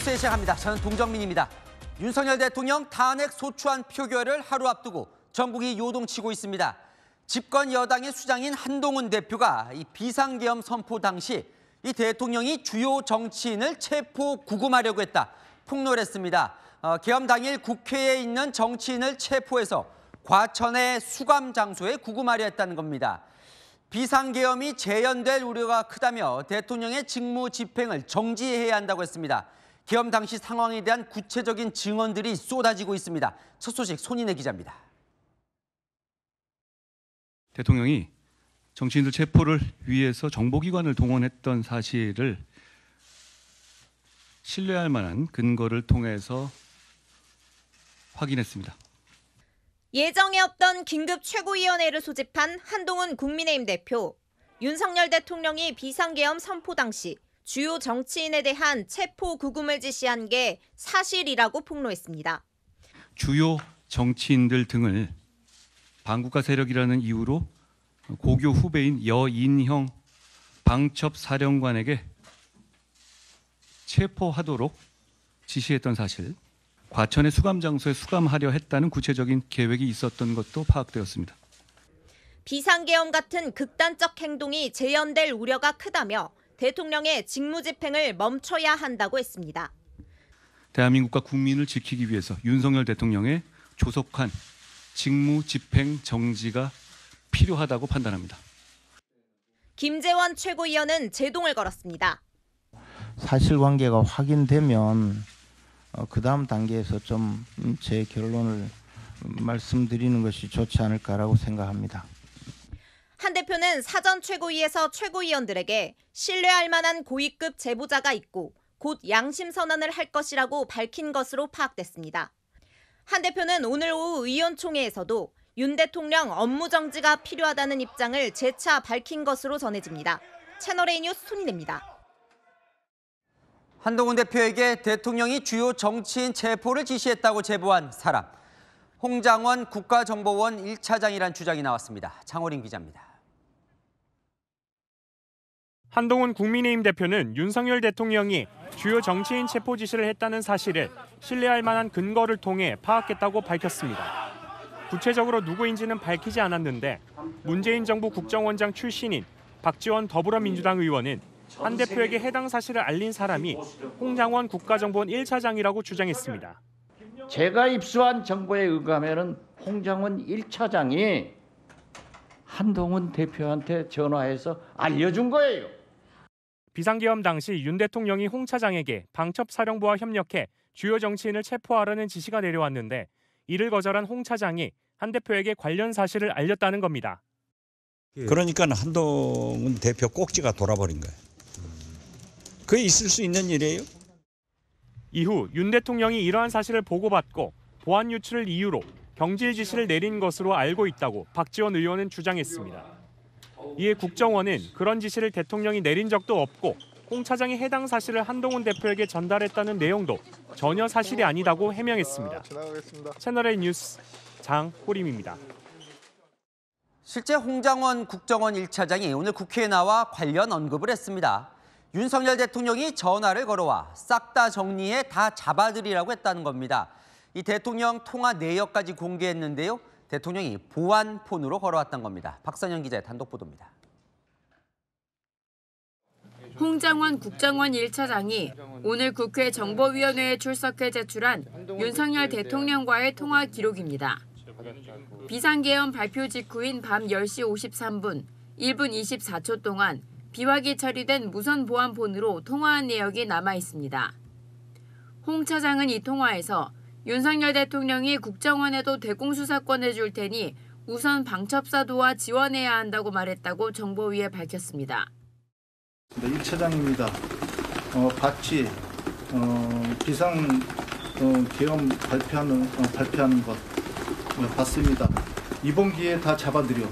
뉴스 시작합니다. 저는 동정민입니다. 윤석열 대통령 탄핵 소추안 표결을 하루 앞두고 전국이 요동치고 있습니다. 집권 여당의 수장인 한동훈 대표가 이 비상계엄 선포 당시 이 대통령이 주요 정치인을 체포 구금하려고 했다 폭로를 했습니다. 계엄 당일 국회에 있는 정치인을 체포해서 과천의 수감 장소에 구금하려 했다는 겁니다. 비상계엄이 재연될 우려가 크다며 대통령의 직무 집행을 정지해야 한다고 했습니다. 계엄 당시 상황에 대한 구체적인 증언들이 쏟아지고 있습니다. 첫 소식 손인혜 기자입니다. 대통령이 정치인들 체포를 위해서 정보기관을 동원했던 사실을 신뢰할 만한 근거를 통해서 확인했습니다. 예정에 없던 긴급 최고위원회를 소집한 한동훈 국민의힘 대표. 윤석열 대통령이 비상계엄 선포 당시 주요 정치인에 대한 체포 구금을 지시한 게 사실이라고 폭로했습니다. 주요 정치인들 등을 반국가 세력이라는 이유로 고교 후배인 여인형 방첩사령관에게 체포하도록 지시했던 사실, 과천의 수감 장소에 수감하려 했다는 구체적인 계획이 있었던 것도 파악되었습니다. 비상계엄 같은 극단적 행동이 재연될 우려가 크다며 대통령의 직무 집행을 멈춰야 한다고 했습니다. 대한민국과 국민을 지키기 위해서 윤석열 대통령의 조속한 직무 집행 정지가 필요하다고 판단합니다. 김재원 최고위원은 제동을 걸었습니다. 사실관계가 확인되면 그 다음 단계에서 좀 제 결론을 말씀드리는 것이 좋지 않을까라고 생각합니다. 한 대표는 사전 최고위에서 최고위원들에게 신뢰할 만한 고위급 제보자가 있고 곧 양심 선언을 할 것이라고 밝힌 것으로 파악됐습니다. 한 대표는 오늘 오후 의원총회에서도 윤 대통령 업무 정지가 필요하다는 입장을 재차 밝힌 것으로 전해집니다. 채널A 뉴스 손인혜입니다. 한동훈 대표에게 대통령이 주요 정치인 체포를 지시했다고 제보한 사람. 홍장원 국가정보원 1차장이란 주장이 나왔습니다. 장호림 기자입니다. 한동훈 국민의힘 대표는 윤석열 대통령이 주요 정치인 체포 지시를 했다는 사실을 신뢰할 만한 근거를 통해 파악했다고 밝혔습니다. 구체적으로 누구인지는 밝히지 않았는데 문재인 정부 국정원장 출신인 박지원 더불어민주당 의원은 한 대표에게 해당 사실을 알린 사람이 홍장원 국가정보원 1차장이라고 주장했습니다. 제가 입수한 정보에 의하면 홍장원 1차장이 한동훈 대표한테 전화해서 알려준 거예요. 비상계엄 당시 윤 대통령이 홍 차장에게 방첩사령부와 협력해 주요 정치인을 체포하라는 지시가 내려왔는데 이를 거절한 홍 차장이 한 대표에게 관련 사실을 알렸다는 겁니다. 그러니까 한동훈 대표 꼭지가 돌아버린 거예요. 그게 있을 수 있는 일이에요? 이후 윤 대통령이 이러한 사실을 보고받고 보안 유출을 이유로 경질 지시를 내린 것으로 알고 있다고 박지원 의원은 주장했습니다. 이에 국정원은 그런 지시를 대통령이 내린 적도 없고 홍 차장이 해당 사실을 한동훈 대표에게 전달했다는 내용도 전혀 사실이 아니다고 해명했습니다. 채널A 뉴스 장호림입니다. 실제 홍장원 국정원 1차장이 오늘 국회에 나와 관련 언급을 했습니다. 윤석열 대통령이 전화를 걸어와 싹 다 정리해 다 잡아들이라고 했다는 겁니다. 이 대통령 통화 내역까지 공개했는데요. 대통령이 보안폰으로 걸어왔던 겁니다. 박선영 기자의 단독 보도입니다. 홍장원 국정원 1차장이 오늘 국회 정보위원회에 출석해 제출한 윤석열 대통령과의 통화 기록입니다. 비상계엄 발표 직후인 밤 10시 53분 1분 24초 동안 비확이 처리된 무선 보안폰으로 통화한 내역이 남아 있습니다. 홍 차장은 이 통화에서 윤석열 대통령이 국정원에도 대공수사권을 줄 테니 우선 방첩사도와 지원해야 한다고 말했다고 정보위에 밝혔습니다. 1차장입니다. 같이 비상계엄 발표하는 것 봤습니다. 이번 기회에 다 잡아들여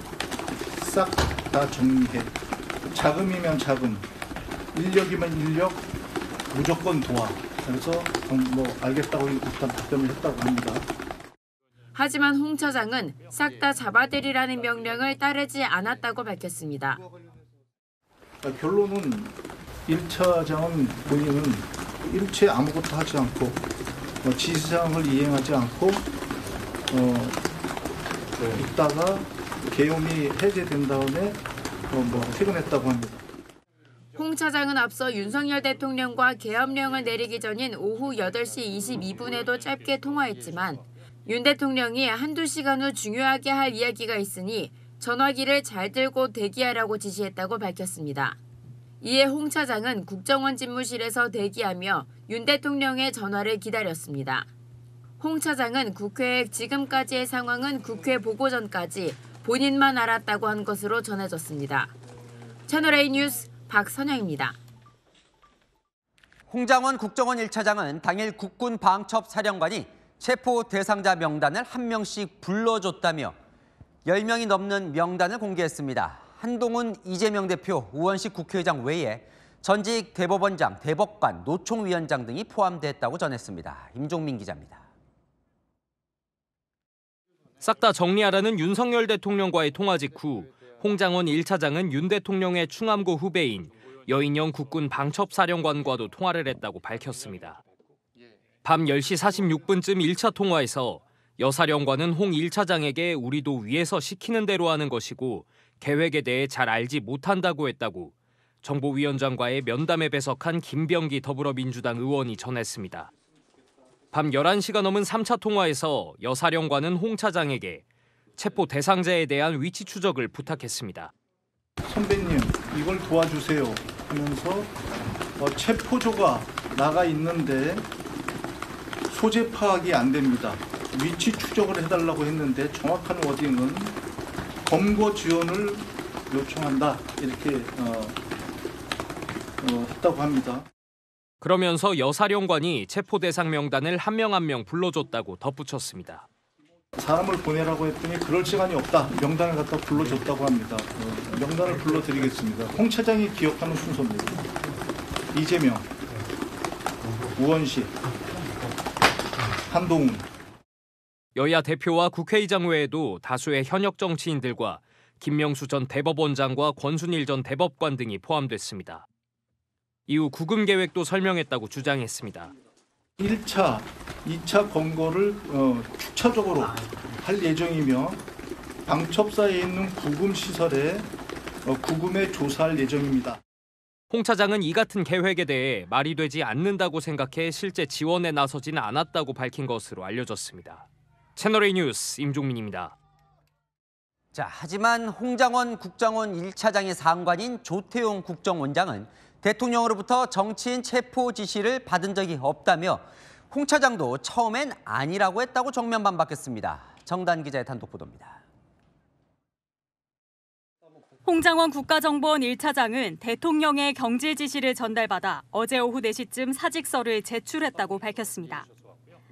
싹 다 정리해. 자금이면 자금, 인력이면 인력, 무조건 도와. 그래서 알겠다고 일단 답변을 했다고 합니다. 하지만 홍 차장은 싹 다 잡아들이라는 명령을 따르지 않았다고 밝혔습니다. 결론은 1차장은 본인은 일체 아무것도 하지 않고 지시사항을 이행하지 않고 있다가 계엄이 해제된 다음에 퇴근했다고 합니다. 홍 차장은 앞서 윤석열 대통령과 계엄령을 내리기 전인 오후 8시 22분에도 짧게 통화했지만 윤 대통령이 한두 시간 후 중요하게 할 이야기가 있으니 전화기를 잘 들고 대기하라고 지시했다고 밝혔습니다. 이에 홍 차장은 국정원 집무실에서 대기하며 윤 대통령의 전화를 기다렸습니다. 홍 차장은 국회의 지금까지의 상황은 국회 보고 전까지 본인만 알았다고 한 것으로 전해졌습니다. 채널A 뉴스 박선영입니다. 홍장원 국정원 1차장은 당일 국군 방첩사령관이 체포 대상자 명단을 한 명씩 불러줬다며 10명이 넘는 명단을 공개했습니다. 한동훈, 이재명 대표, 우원식 국회의장 외에 전직 대법원장, 대법관, 노총위원장 등이 포함됐다고 전했습니다. 임종민 기자입니다. 싹 다 정리하라는 윤석열 대통령과의 통화 직후 홍장원 1차장은 윤 대통령의 충암고 후배인 여인영 국군 방첩사령관과도 통화를 했다고 밝혔습니다. 밤 10시 46분쯤 1차 통화에서 여 사령관은 홍 1차장에게 우리도 위에서 시키는 대로 하는 것이고 계획에 대해 잘 알지 못한다고 했다고 정보위원장과의 면담에 배석한 김병기 더불어민주당 의원이 전했습니다. 밤 11시가 넘은 3차 통화에서 여 사령관은 홍 차장에게 체포 대상자에 대한 위치 추적을 부탁했습니다. 선배님, 이걸 도와주세요 하면서 체포조가 나가 있는데 소재 파악이 안 됩니다. 위치 추적을 해달라고 했는데 정확한 워딩은 검거 지원을 요청한다 이렇게 했다고 합니다. 그러면서 여 사령관이 체포 대상 명단을 한 명 한 명 불러줬다고 덧붙였습니다. 사람을 보내라고 했더니 그럴 시간이 없다. 명단을 갖다 불러줬다고 합니다. 명단을 불러드리겠습니다. 홍 차장이 기억하는 순서입니다. 이재명, 우원식, 한동훈. 여야 대표와 국회의장 외에도 다수의 현역 정치인들과 김명수 전 대법원장과 권순일 전 대법관 등이 포함됐습니다. 이후 구금 계획도 설명했다고 주장했습니다. 1차, 2차 검거를 축차적으로 할 예정이며 방첩사에 있는 구금 시설에 구금에 조사할 예정입니다. 홍 차장은 이 같은 계획에 대해 말이 되지 않는다고 생각해 실제 지원에 나서지는 않았다고 밝힌 것으로 알려졌습니다. 채널A 뉴스 임종민입니다. 자, 하지만 홍장원 국정원 1차장의 상관인 조태용 국정원장은 대통령으로부터 정치인 체포 지시를 받은 적이 없다며 홍 차장도 처음엔 아니라고 했다고 정면 반박했습니다. 정단 기자의 단독 보도입니다. 홍장원 국가정보원 1차장은 대통령의 경질 지시를 전달받아 어제 오후 4시쯤 사직서를 제출했다고 밝혔습니다.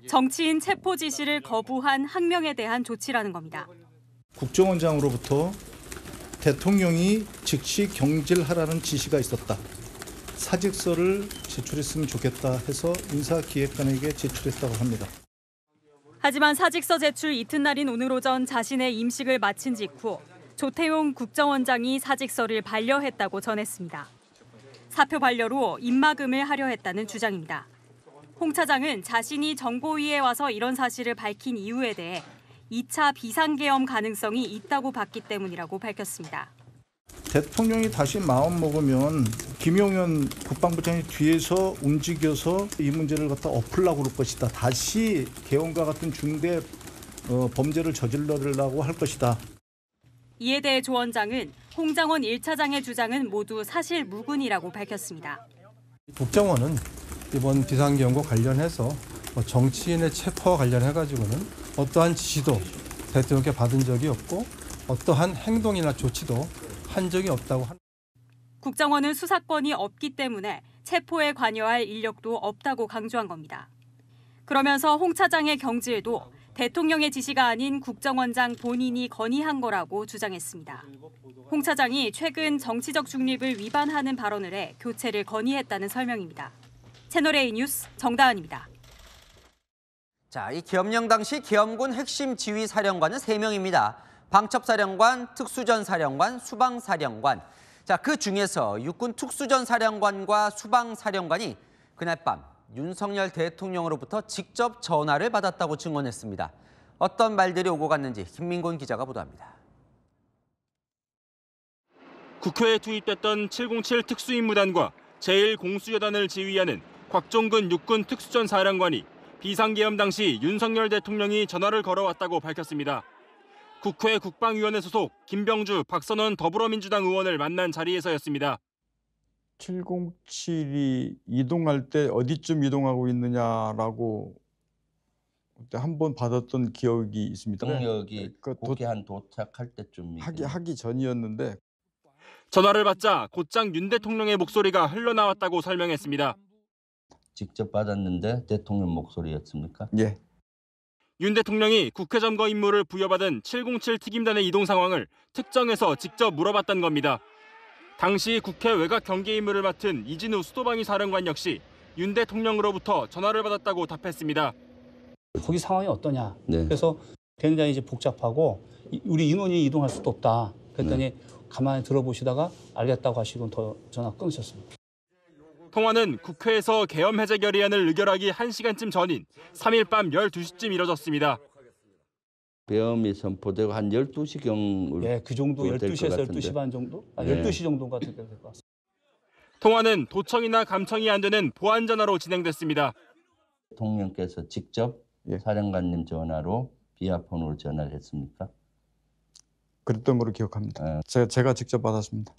정치인 체포 지시를 거부한 항명에 대한 조치라는 겁니다. 국정원장으로부터 대통령이 즉시 경질하라는 지시가 있었다. 사직서를 제출했으면 좋겠다 해서 인사기획관에게 제출했다고 합니다. 하지만 사직서 제출 이튿날인 오늘 오전 자신의 임식을 마친 직후 조태용 국정원장이 사직서를 반려했다고 전했습니다. 사표 반려로 입막음을 하려 했다는 주장입니다. 홍 차장은 자신이 정보위에 와서 이런 사실을 밝힌 이유에 대해 2차 비상계엄 가능성이 있다고 봤기 때문이라고 밝혔습니다. 대통령이 다시 마음 먹으면 김용현 국방부장이 뒤에서 움직여서 이 문제를 갖다 엎으려고 그럴 것이다. 다시 계엄과 같은 중대 범죄를 저지르려고 할 것이다. 이에 대해 조 원장은 홍장원 1차장의 주장은 모두 사실무근이라고 밝혔습니다. 국정원은 이번 비상계엄과 관련해서 정치인의 체포와 관련해가지고는 어떠한 지시도 대통령께 받은 적이 없고 어떠한 행동이나 조치도 한 적이 없다고 합니다. 국정원은 수사권이 없기 때문에 체포에 관여할 인력도 없다고 강조한 겁니다. 그러면서 홍 차장의 경질도 대통령의 지시가 아닌 국정원장 본인이 건의한 거라고 주장했습니다. 홍 차장이 최근 정치적 중립을 위반하는 발언을 해 교체를 건의했다는 설명입니다. 채널A 뉴스 정다은입니다. 자, 이 계엄령 당시 계엄군 핵심 지휘 사령관은 3명입니다. 방첩사령관, 특수전사령관, 수방사령관. 자, 그 중에서 육군 특수전사령관과 수방사령관이 그날 밤 윤석열 대통령으로부터 직접 전화를 받았다고 증언했습니다. 어떤 말들이 오고 갔는지 김민곤 기자가 보도합니다. 국회에 투입됐던 707 특수임무단과 제1공수여단을 지휘하는 곽종근 육군 특수전 사령관이 비상계엄 당시 윤석열 대통령이 전화를 걸어왔다고 밝혔습니다. 국회 국방위원회 소속 김병주, 박선원 더불어민주당 의원을 만난 자리에서였습니다. 707이 이동할 때 어디쯤 이동하고 있느냐라고 그때 한 번 받았던 기억이 있습니다. 동력이 국회 한 도착할 때쯤 하기 전이었는데 전화를 받자 곧장 윤 대통령의 목소리가 흘러나왔다고 설명했습니다. 직접 받았는데 대통령 목소리였습니까? 예. 윤 대통령이 국회 점거 임무를 부여받은 707 특임단의 이동 상황을 특정해서 직접 물어봤던 겁니다. 당시 국회 외곽 경계 임무를 맡은 이진우 수도방위 사령관 역시 윤 대통령으로부터 전화를 받았다고 답했습니다. 거기 상황이 어떠냐. 네. 그래서 굉장히 이제 복잡하고 우리 인원이 이동할 수도 없다. 그랬더니 가만히 들어보시다가 알겠다고 하시고 더 전화 끊으셨습니다. 통화는 국회에서 계엄 해제 결의안을 의결하기 1시간쯤 전인 3일 밤 12시쯤 이뤄졌습니다. 계엄이 선포되고 한 12시경 예, 그 정도 12시에서 12시 반 정도? 12시 정도 같은 될 것 같습니다. 통화는 도청이나 감청이 안 되는 보안 전화로 진행됐습니다. 대통령께서 직접 사령관님 전화로 비아폰으로 전화를 했습니까? 그랬던 걸로 기억합니다. 제가 직접 받았습니다.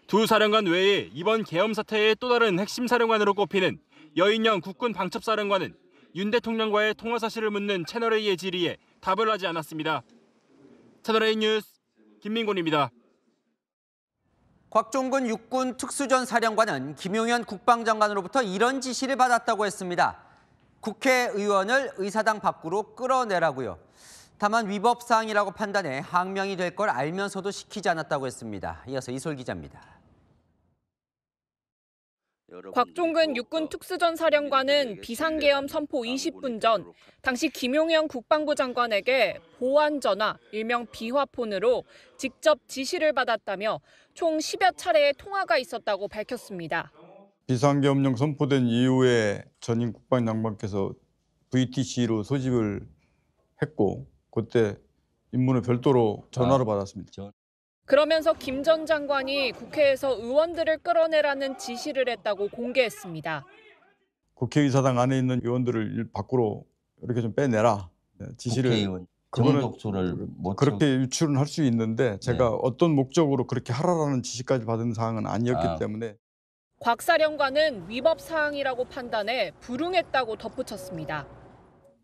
두 사령관 외에 이번 계엄 사태의 또 다른 핵심 사령관으로 꼽히는 여인영 국군 방첩사령관은 윤 대통령과의 통화 사실을 묻는 채널A의 질의에 답을 하지 않았습니다. 채널A 뉴스 김민곤입니다. 곽종근 육군 특수전 사령관은 김용현 국방장관으로부터 이런 지시를 받았다고 했습니다. 국회의원을 의사당 밖으로 끌어내라고요. 다만 위법 사항이라고 판단해 항명이 될 걸 알면서도 시키지 않았다고 했습니다. 이어서 이솔 기자입니다. 곽종근 육군 특수전 사령관은 비상계엄 선포 20분 전 당시 김용현 국방부 장관에게 보안 전화, 일명 비화폰으로 직접 지시를 받았다며 총 10여 차례의 통화가 있었다고 밝혔습니다. 비상계엄령 선포된 이후에 전임 국방장관께서 VTC로 소집을 했고 그때 임무는 별도로 전화를 받았습니다. 그러면서 김 전 장관이 국회에서 의원들을 끌어내라는 지시를 했다고 공개했습니다. 국회의사당 안에 있는 의원들을 밖으로 이렇게 좀 빼내라 지시를. 국회의원 정독수를 못 그렇게 유출은 할 수 있는데 제가 어떤 목적으로 그렇게 하라라는 지시까지 받은 사항은 아니었기 때문에. 곽 사령관은 위법 사항이라고 판단해 불응했다고 덧붙였습니다.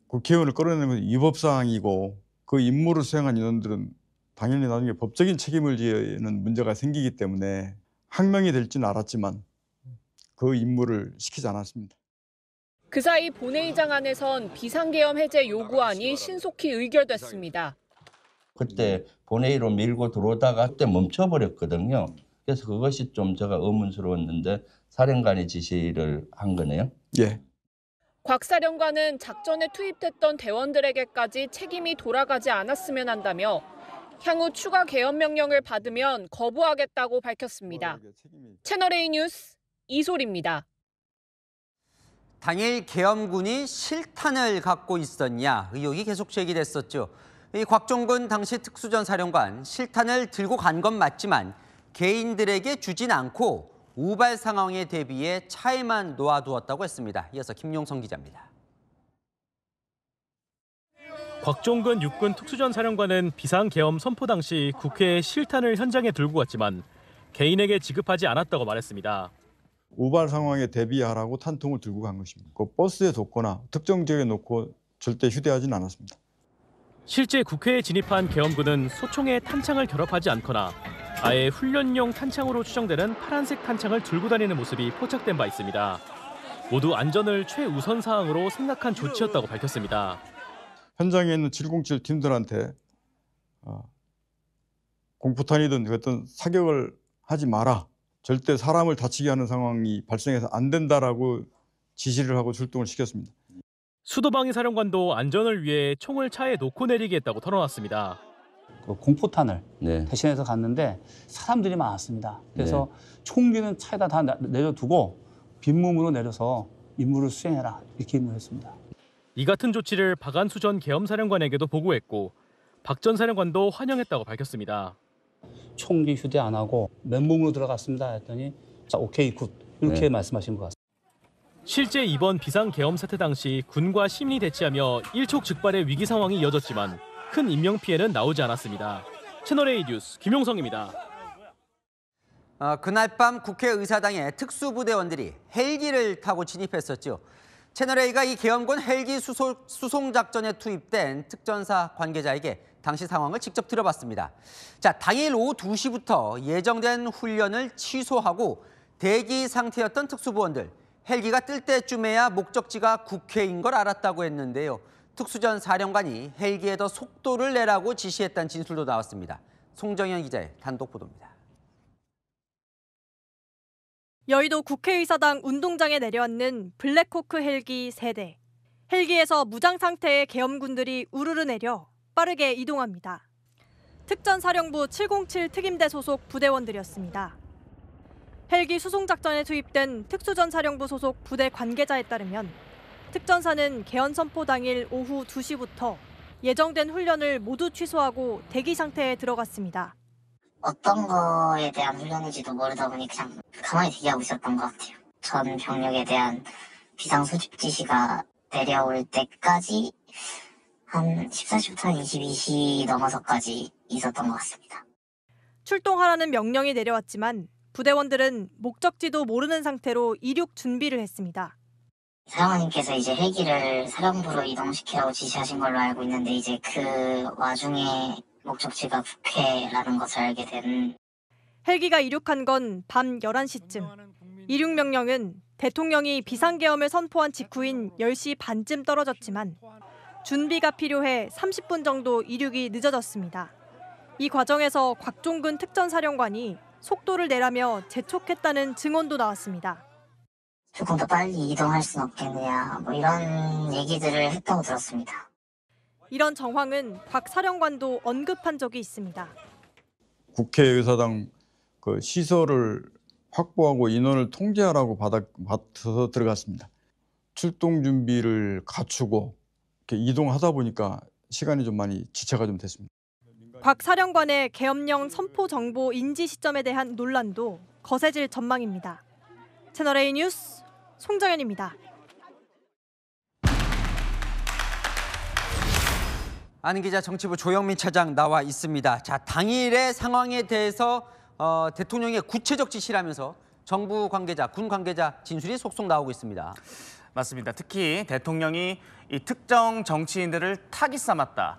국회의원을 끌어내는 것은 위법 사항이고 그 임무를 수행한 인원들은 당연히 나중에 법적인 책임을 지는 문제가 생기기 때문에 항명이 될지는 알았지만 그 임무를 시키지 않았습니다. 그 사이 본회의장 안에선 비상계엄 해제 요구안이 신속히 의결됐습니다. 그때 본회의로 밀고 들어오다가 그때 멈춰버렸거든요. 그래서 그것이 좀 제가 의문스러웠는데 사령관이 지시를 한 거네요. 예. 곽 사령관은 작전에 투입됐던 대원들에게까지 책임이 돌아가지 않았으면 한다며 향후 추가 계엄 명령을 받으면 거부하겠다고 밝혔습니다. 채널A 뉴스 이솔입니다. 당일 계엄군이 실탄을 갖고 있었냐 의혹이 계속 제기됐었죠. 이 곽종근 당시 특수전 사령관 실탄을 들고 간 건 맞지만 개인들에게 주진 않고 우발 상황에 대비해 차에만 놓아두었다고 했습니다. 이어서 김용성 기자입니다. 곽종근 육군 특수전 사령관은 비상계엄 선포 당시 국회에 실탄을 현장에 들고 갔지만 개인에게 지급하지 않았다고 말했습니다. 우발 상황에 대비하라고 탄통을 들고 간 것입니다. 그 버스에 뒀거나 특정 지역에 놓고 절대 휴대하지는 않았습니다. 실제 국회에 진입한 계엄군은 소총에 탄창을 결합하지 않거나 아예 훈련용 탄창으로 추정되는 파란색 탄창을 들고 다니는 모습이 포착된 바 있습니다. 모두 안전을 최우선 사항으로 생각한 조치였다고 밝혔습니다. 현장에 있는 707 팀들한테 공포탄이든 어떤 사격을 하지 마라. 절대 사람을 다치게 하는 상황이 발생해서 안 된다라고 지시를 하고 출동을 시켰습니다. 수도방위 사령관도 안전을 위해 총을 차에 놓고 내리게 했다고 털어놨습니다. 그 공포탄을 대신해서 갔는데 사람들이 많았습니다. 그래서 총기는 차에다 다 내려두고 빈몸으로 내려서 임무를 수행해라 이렇게 임무했습니다. 이 같은 조치를 박안수 전 계엄사령관에게도 보고했고 박 전 사령관도 환영했다고 밝혔습니다. 총기 휴대 안 하고 맨몸으로 들어갔습니다 했더니 자, 오케이 굿 이렇게 말씀하신 것 같습니다. 실제 이번 비상계엄 사태 당시 군과 시민이 대치하며 일촉즉발의 위기 상황이 이어졌지만 큰 인명피해는 나오지 않았습니다. 채널A 뉴스 김용성입니다. 그날 밤 국회의사당에 특수부대원들이 헬기를 타고 진입했었죠. 채널A가 이 계엄군 헬기 수송작전에 투입된 특전사 관계자에게 당시 상황을 직접 들어봤습니다. 자, 당일 오후 2시부터 예정된 훈련을 취소하고 대기 상태였던 특수부원들. 헬기가 뜰 때쯤에야 목적지가 국회인 걸 알았다고 했는데요. 특수전 사령관이 헬기에 더 속도를 내라고 지시했다는 진술도 나왔습니다. 송정현 기자의 단독 보도입니다. 여의도 국회의사당 운동장에 내려앉는 블랙호크 헬기 3대. 헬기에서 무장 상태의 계엄군들이 우르르 내려 빠르게 이동합니다. 특전사령부 707 특임대 소속 부대원들이었습니다. 헬기 수송작전에 투입된 특수전사령부 소속 부대 관계자에 따르면 특전사는 개헌 선포 당일 오후 2시부터 예정된 훈련을 모두 취소하고 대기 상태에 들어갔습니다. 어떤 거에 대한 훈련인지도 모르다 보니 그냥 가만히 대기하고 있었던 것 같아요. 전 병력에 대한 비상 소집 지시가 내려올 때까지 한 14시부터 한 22시 넘어서까지 있었던 것 같습니다. 출동하라는 명령이 내려왔지만 부대원들은 목적지도 모르는 상태로 이륙 준비를 했습니다. 사령관님께서 이제 헬기를 사령부로 이동시키라고 지시하신 걸로 알고 있는데 이제 그 와중에 목적지가 국회라는 것을 알게 된. 헬기가 이륙한 건 밤 11시쯤. 이륙 명령은 대통령이 비상계엄을 선포한 직후인 10시 반쯤 떨어졌지만 준비가 필요해 30분 정도 이륙이 늦어졌습니다. 이 과정에서 곽종근 특전사령관이 속도를 내라며 재촉했다는 증언도 나왔습니다. 조금 더 빨리 이동할 수는 없겠느냐 뭐 이런 얘기들을 했다고 들었습니다. 이런 정황은 곽 사령관도 언급한 적이 있습니다. 국회의사당 그 시설을 확보하고 인원을 통제하라고 받아서 들어갔습니다. 출동 준비를 갖추고 이렇게 이동하다 보니까 시간이 좀 많이 지체가 좀 됐습니다. 곽 사령관의 계엄령 선포 정보 인지 시점에 대한 논란도 거세질 전망입니다. 채널A 뉴스 송정현입니다. 아는 기자 정치부 조영민 차장 나와 있습니다. 자, 당일의 상황에 대해서 대통령의 구체적 지시라면서 정부 관계자, 군 관계자 진술이 속속 나오고 있습니다. 맞습니다. 특히 대통령이 이 특정 정치인들을 타깃 삼았다.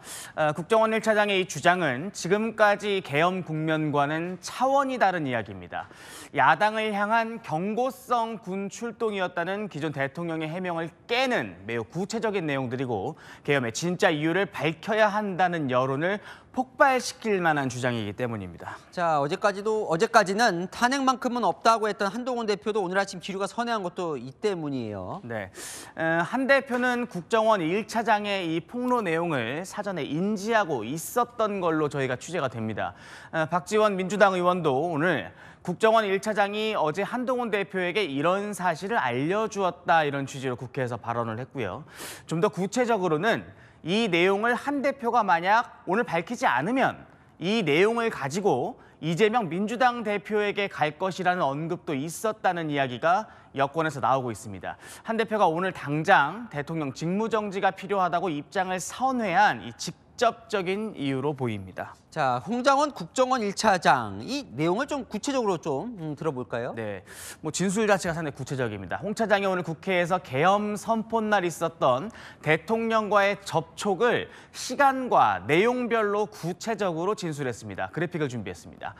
국정원 1차장의 이 주장은 지금까지 계엄 국면과는 차원이 다른 이야기입니다. 야당을 향한 경고성 군 출동이었다는 기존 대통령의 해명을 깨는 매우 구체적인 내용들이고 계엄의 진짜 이유를 밝혀야 한다는 여론을 폭발시킬 만한 주장이기 때문입니다. 자, 어제까지는 탄핵만큼은 없다고 했던 한동훈 대표도 오늘 아침 기류가 선회한 것도 이 때문이에요. 네, 한 대표는 국정원 1차장의 이 폭로 내용을 사전에 인지하고 있었던 걸로 저희가 취재가 됩니다. 박지원 민주당 의원도 오늘 국정원 1차장이 어제 한동훈 대표에게 이런 사실을 알려주었다 이런 취지로 국회에서 발언을 했고요. 좀 더 구체적으로는 이 내용을 한 대표가 만약 오늘 밝히지 않으면 이 내용을 가지고 이재명 민주당 대표에게 갈 것이라는 언급도 있었다는 이야기가 여권에서 나오고 있습니다. 한 대표가 오늘 당장 대통령 직무정지가 필요하다고 입장을 선회한 이 직접적인 이유로 보입니다. 자, 홍장원 국정원 1차장 이 내용을 좀 구체적으로 좀 들어볼까요? 네, 진술 자체가 상당히 구체적입니다. 홍 차장이 오늘 국회에서 계엄 선포날 있었던 대통령과의 접촉을 시간과 내용별로 구체적으로 진술했습니다. 그래픽을 준비했습니다.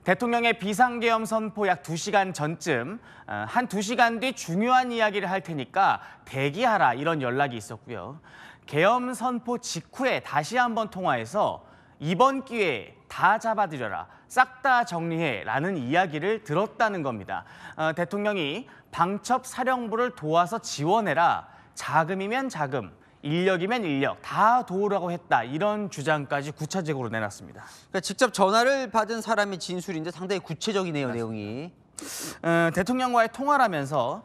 대통령의 비상계엄 선포 약 2시간 전쯤 한 2시간 뒤 중요한 이야기를 할 테니까 대기하라 이런 연락이 있었고요. 계엄 선포 직후에 다시 한번 통화해서 이번 기회에 다 잡아들여라, 싹 다 정리해라는 이야기를 들었다는 겁니다. 대통령이 방첩 사령부를 도와서 지원해라, 자금이면 자금, 인력이면 인력 다 도우라고 했다 이런 주장까지 구체적으로 내놨습니다. 그러니까 직접 전화를 받은 사람의 진술인데 상당히 구체적이네요, 내용이. 대통령과의 통화를 하면서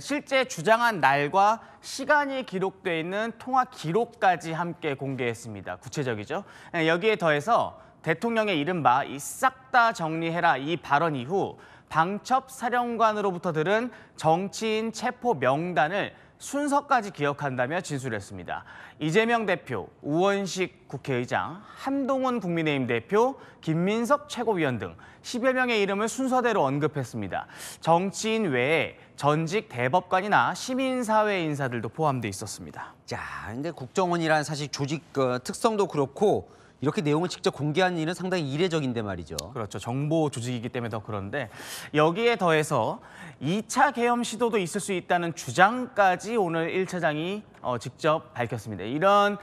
실제 주장한 날과 시간이 기록되어 있는 통화 기록까지 함께 공개했습니다. 구체적이죠. 여기에 더해서 대통령의 이른바 이 싹 다 정리해라 이 발언 이후 방첩 사령관으로부터 들은 정치인 체포 명단을 순서까지 기억한다며 진술했습니다. 이재명 대표, 우원식 국회의장, 한동훈 국민의힘 대표, 김민석 최고위원 등 10여 명의 이름을 순서대로 언급했습니다. 정치인 외에 전직 대법관이나 시민사회 인사들도 포함돼 있었습니다. 자, 근데 국정원이라는 사실 조직 특성도 그렇고 이렇게 내용을 직접 공개하는 일은 상당히 이례적인데 말이죠. 그렇죠. 정보 조직이기 때문에 더 그런데 여기에 더해서 2차 계엄 시도도 있을 수 있다는 주장까지 오늘 1차장이 직접 밝혔습니다. 이런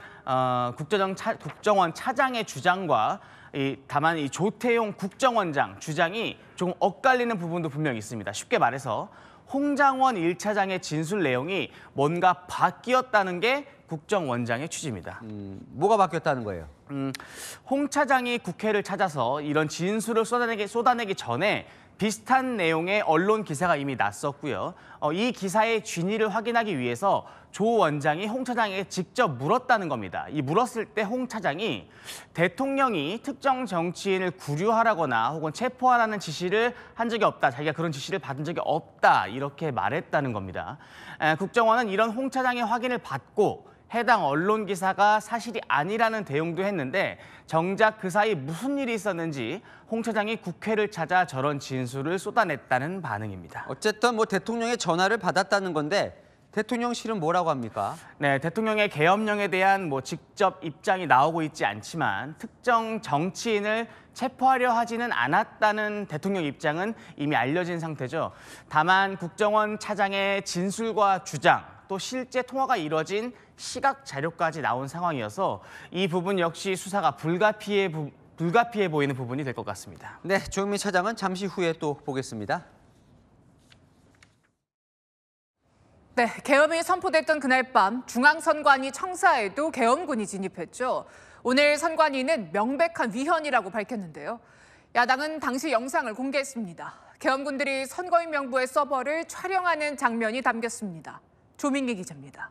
국정원 차장의 주장과 다만 이 조태용 국정원장 주장이 조금 엇갈리는 부분도 분명히 있습니다. 쉽게 말해서 홍장원 1차장의 진술 내용이 뭔가 바뀌었다는 게 국정원장의 취지입니다. 뭐가 바뀌었다는 거예요? 홍 차장이 국회를 찾아서 이런 진술을 쏟아내기 전에 비슷한 내용의 언론 기사가 이미 났었고요. 이 기사의 진위를 확인하기 위해서 조 원장이 홍 차장에게 직접 물었다는 겁니다. 이 물었을 때 홍 차장이 대통령이 특정 정치인을 구류하라거나 혹은 체포하라는 지시를 한 적이 없다. 자기가 그런 지시를 받은 적이 없다. 이렇게 말했다는 겁니다. 국정원은 이런 홍 차장의 확인을 받고 해당 언론 기사가 사실이 아니라는 대응도 했는데 정작 그 사이 무슨 일이 있었는지 홍 차장이 국회를 찾아 저런 진술을 쏟아냈다는 반응입니다. 어쨌든 뭐 대통령의 전화를 받았다는 건데 대통령실은 뭐라고 합니까? 네, 대통령의 계엄령에 대한 직접 입장이 나오고 있지 않지만 특정 정치인을 체포하려 하지는 않았다는 대통령 입장은 이미 알려진 상태죠. 다만 국정원 차장의 진술과 주장, 또 실제 통화가 이뤄진 시각 자료까지 나온 상황이어서 이 부분 역시 수사가 불가피해 보이는 부분이 될 것 같습니다. 네, 조영민 차장은 잠시 후에 또 보겠습니다. 네, 계엄이 선포됐던 그날 밤 중앙선관위 청사에도 계엄군이 진입했죠. 오늘 선관위는 명백한 위헌이라고 밝혔는데요. 야당은 당시 영상을 공개했습니다. 계엄군들이 선거인 명부의 서버를 촬영하는 장면이 담겼습니다. 조민기 기자입니다.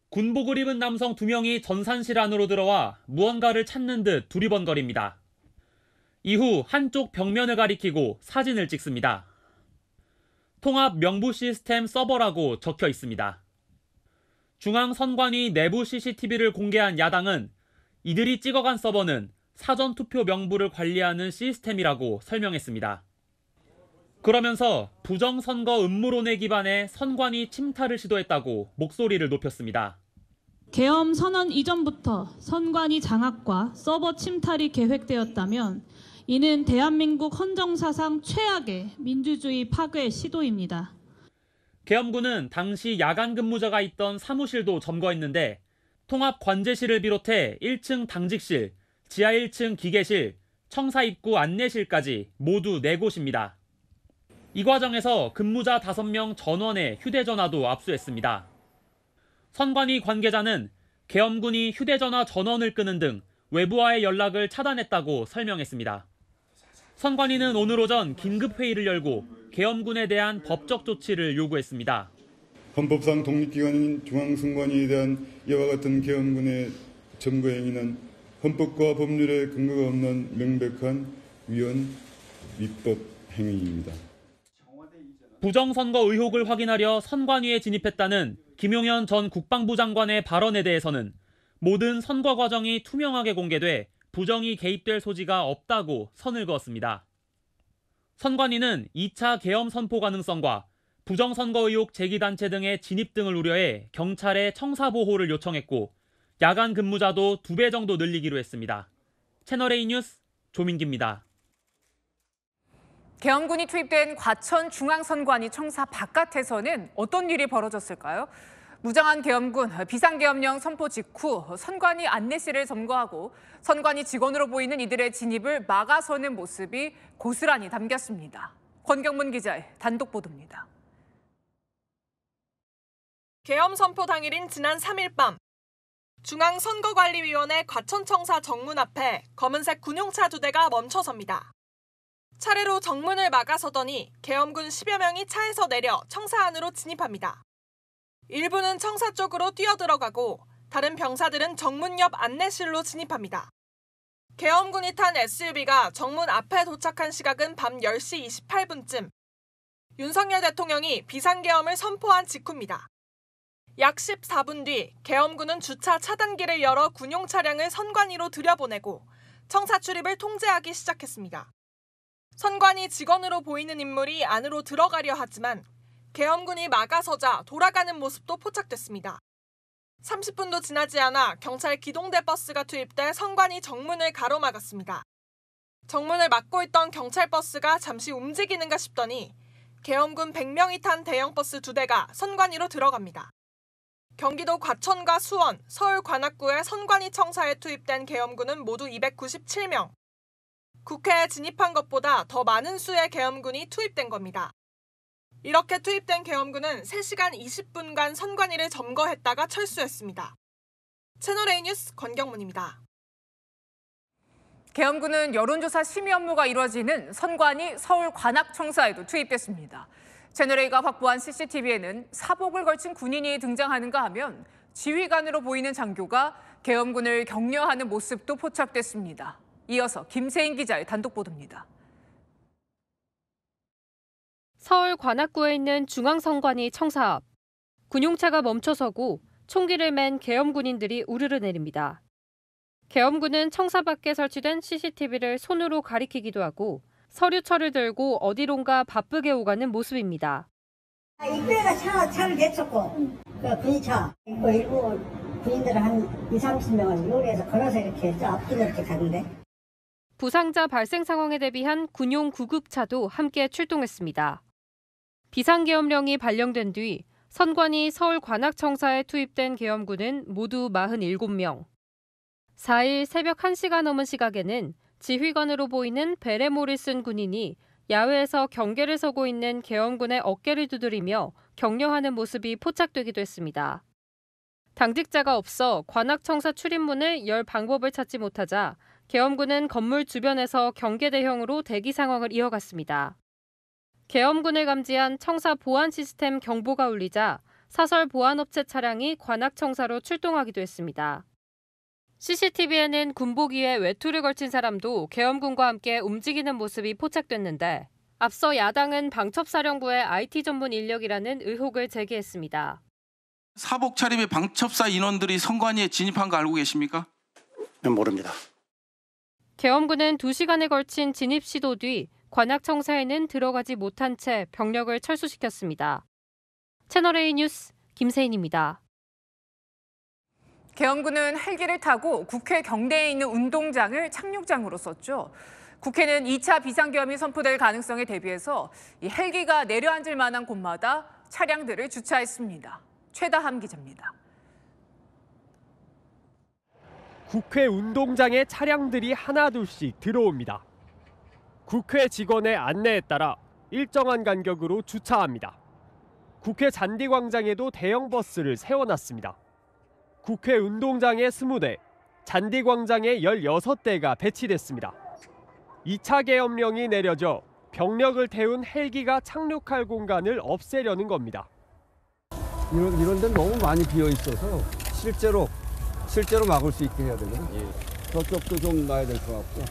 군복을 입은 남성 2명이 전산실 안으로 들어와 무언가를 찾는 듯 두리번거립니다. 이후 한쪽 벽면을 가리키고 사진을 찍습니다. 통합 명부 시스템 서버라고 적혀 있습니다. 중앙선관위 내부 CCTV를 공개한 야당은 이들이 찍어간 서버는 사전투표 명부를 관리하는 시스템이라고 설명했습니다. 그러면서 부정선거 음모론에 기반해 선관위 침탈을 시도했다고 목소리를 높였습니다. 계엄 선언 이전부터 선관위 장악과 서버 침탈이 계획되었다면 이는 대한민국 헌정사상 최악의 민주주의 파괴 시도입니다. 계엄군은 당시 야간 근무자가 있던 사무실도 점거했는데 통합 관제실을 비롯해 1층 당직실, 지하 1층 기계실, 청사 입구 안내실까지 모두 4곳입니다. 이 과정에서 근무자 5명 전원의 휴대전화도 압수했습니다. 선관위 관계자는 계엄군이 휴대전화 전원을 끄는 등 외부와의 연락을 차단했다고 설명했습니다. 선관위는 오늘 오전 긴급회의를 열고 계엄군에 대한 법적 조치를 요구했습니다. 헌법상 독립기관인 중앙선관위에 대한 이와 같은 계엄군의 점거 행위는 헌법과 법률에 근거가 없는 명백한 위헌, 위법 행위입니다. 부정선거 의혹을 확인하려 선관위에 진입했다는 김용현 전 국방부 장관의 발언에 대해서는 모든 선거 과정이 투명하게 공개돼 부정이 개입될 소지가 없다고 선을 그었습니다. 선관위는 2차 계엄 선포 가능성과 부정선거 의혹 제기단체 등의 진입 등을 우려해 경찰에 청사보호를 요청했고 야간 근무자도 2배 정도 늘리기로 했습니다. 채널A 뉴스 조민기입니다. 계엄군이 투입된 과천 중앙선관위 청사 바깥에서는 어떤 일이 벌어졌을까요? 무장한 계엄군 비상계엄령 선포 직후 선관위 안내실을 점거하고 선관위 직원으로 보이는 이들의 진입을 막아서는 모습이 고스란히 담겼습니다. 권경문 기자의 단독 보도입니다. 계엄 선포 당일인 지난 3일 밤 중앙선거관리위원회 과천청사 정문 앞에 검은색 군용차 2대가 멈춰섭니다. 차례로 정문을 막아서더니 계엄군 10여 명이 차에서 내려 청사 안으로 진입합니다. 일부는 청사 쪽으로 뛰어들어가고 다른 병사들은 정문 옆 안내실로 진입합니다. 계엄군이 탄 SUV가 정문 앞에 도착한 시각은 밤 10시 28분쯤. 윤석열 대통령이 비상계엄을 선포한 직후입니다. 약 14분 뒤 계엄군은 주차 차단기를 열어 군용 차량을 선관위로 들여보내고 청사 출입을 통제하기 시작했습니다. 선관위 직원으로 보이는 인물이 안으로 들어가려 하지만 계엄군이 막아서자 돌아가는 모습도 포착됐습니다. 30분도 지나지 않아 경찰 기동대 버스가 투입돼 선관위 정문을 가로막았습니다. 정문을 막고 있던 경찰 버스가 잠시 움직이는가 싶더니 계엄군 100명이 탄 대형 버스 2대가 선관위로 들어갑니다. 경기도 과천과 수원, 서울 관악구의 선관위 청사에 투입된 계엄군은 모두 297명. 국회에 진입한 것보다 더 많은 수의 계엄군이 투입된 겁니다. 이렇게 투입된 계엄군은 3시간 20분간 선관위를 점거했다가 철수했습니다. 채널A 뉴스 권경문입니다. 계엄군은 여론조사 심의 업무가 이루어지는 선관위 서울 관악청사에도 투입됐습니다. 채널A가 확보한 CCTV에는 사복을 걸친 군인이 등장하는가 하면 지휘관으로 보이는 장교가 계엄군을 격려하는 모습도 포착됐습니다. 이어서 김세인 기자의 단독 보도입니다. 서울 관악구에 있는 중앙선관위 청사 앞. 군용차가 멈춰서고 총기를 맨 계엄군인들이 우르르 내립니다. 계엄군은 청사 밖에 설치된 CCTV를 손으로 가리키기도 하고 서류철을 들고 어디론가 바쁘게 오가는 모습입니다. 입구에가 차를 대쳤고 군인차 일부 군인들은 한 20-30명을 요리해서 걸어서 이렇게 앞뒤로 이렇게 가는데 부상자 발생 상황에 대비한 군용 구급차도 함께 출동했습니다. 비상계엄령이 발령된 뒤 선관위 서울 관악청사에 투입된 계엄군은 모두 47명. 4일 새벽 1시가 넘은 시각에는 지휘관으로 보이는 베레모를 쓴 군인이 야외에서 경계를 서고 있는 계엄군의 어깨를 두드리며 격려하는 모습이 포착되기도 했습니다. 당직자가 없어 관악청사 출입문을 열 방법을 찾지 못하자 계엄군은 건물 주변에서 경계대형으로 대기 상황을 이어갔습니다. 계엄군을 감지한 청사 보안 시스템 경보가 울리자 사설 보안업체 차량이 관악청사로 출동하기도 했습니다. CCTV에는 군복 위에 외투를 걸친 사람도 계엄군과 함께 움직이는 모습이 포착됐는데 앞서 야당은 방첩사령부의 IT 전문 인력이라는 의혹을 제기했습니다. 사복 차림의 방첩사 인원들이 선관위에 진입한 거 알고 계십니까? 모릅니다. 계엄군은 2시간에 걸친 진입 시도 뒤 관악청사에는 들어가지 못한 채 병력을 철수시켰습니다. 채널A 뉴스 김세인입니다. 계엄군은 헬기를 타고 국회 경내에 있는 운동장을 착륙장으로 썼죠. 국회는 2차 비상계엄이 선포될 가능성에 대비해서 이 헬기가 내려앉을 만한 곳마다 차량들을 주차했습니다. 최다함 기자입니다. 국회 운동장에 차량들이 하나둘씩 들어옵니다. 국회 직원의 안내에 따라 일정한 간격으로 주차합니다. 국회 잔디광장에도 대형 버스를 세워놨습니다. 국회 운동장에 20대, 잔디광장에 16대가 배치됐습니다. 2차 계엄령이 내려져 병력을 태운 헬기가 착륙할 공간을 없애려는 겁니다. 이런 데는 너무 많이 비어 있어서 실제로 막을 수 있게 해야 되거든요. 저쪽도 좀 놔야 될 것 같고.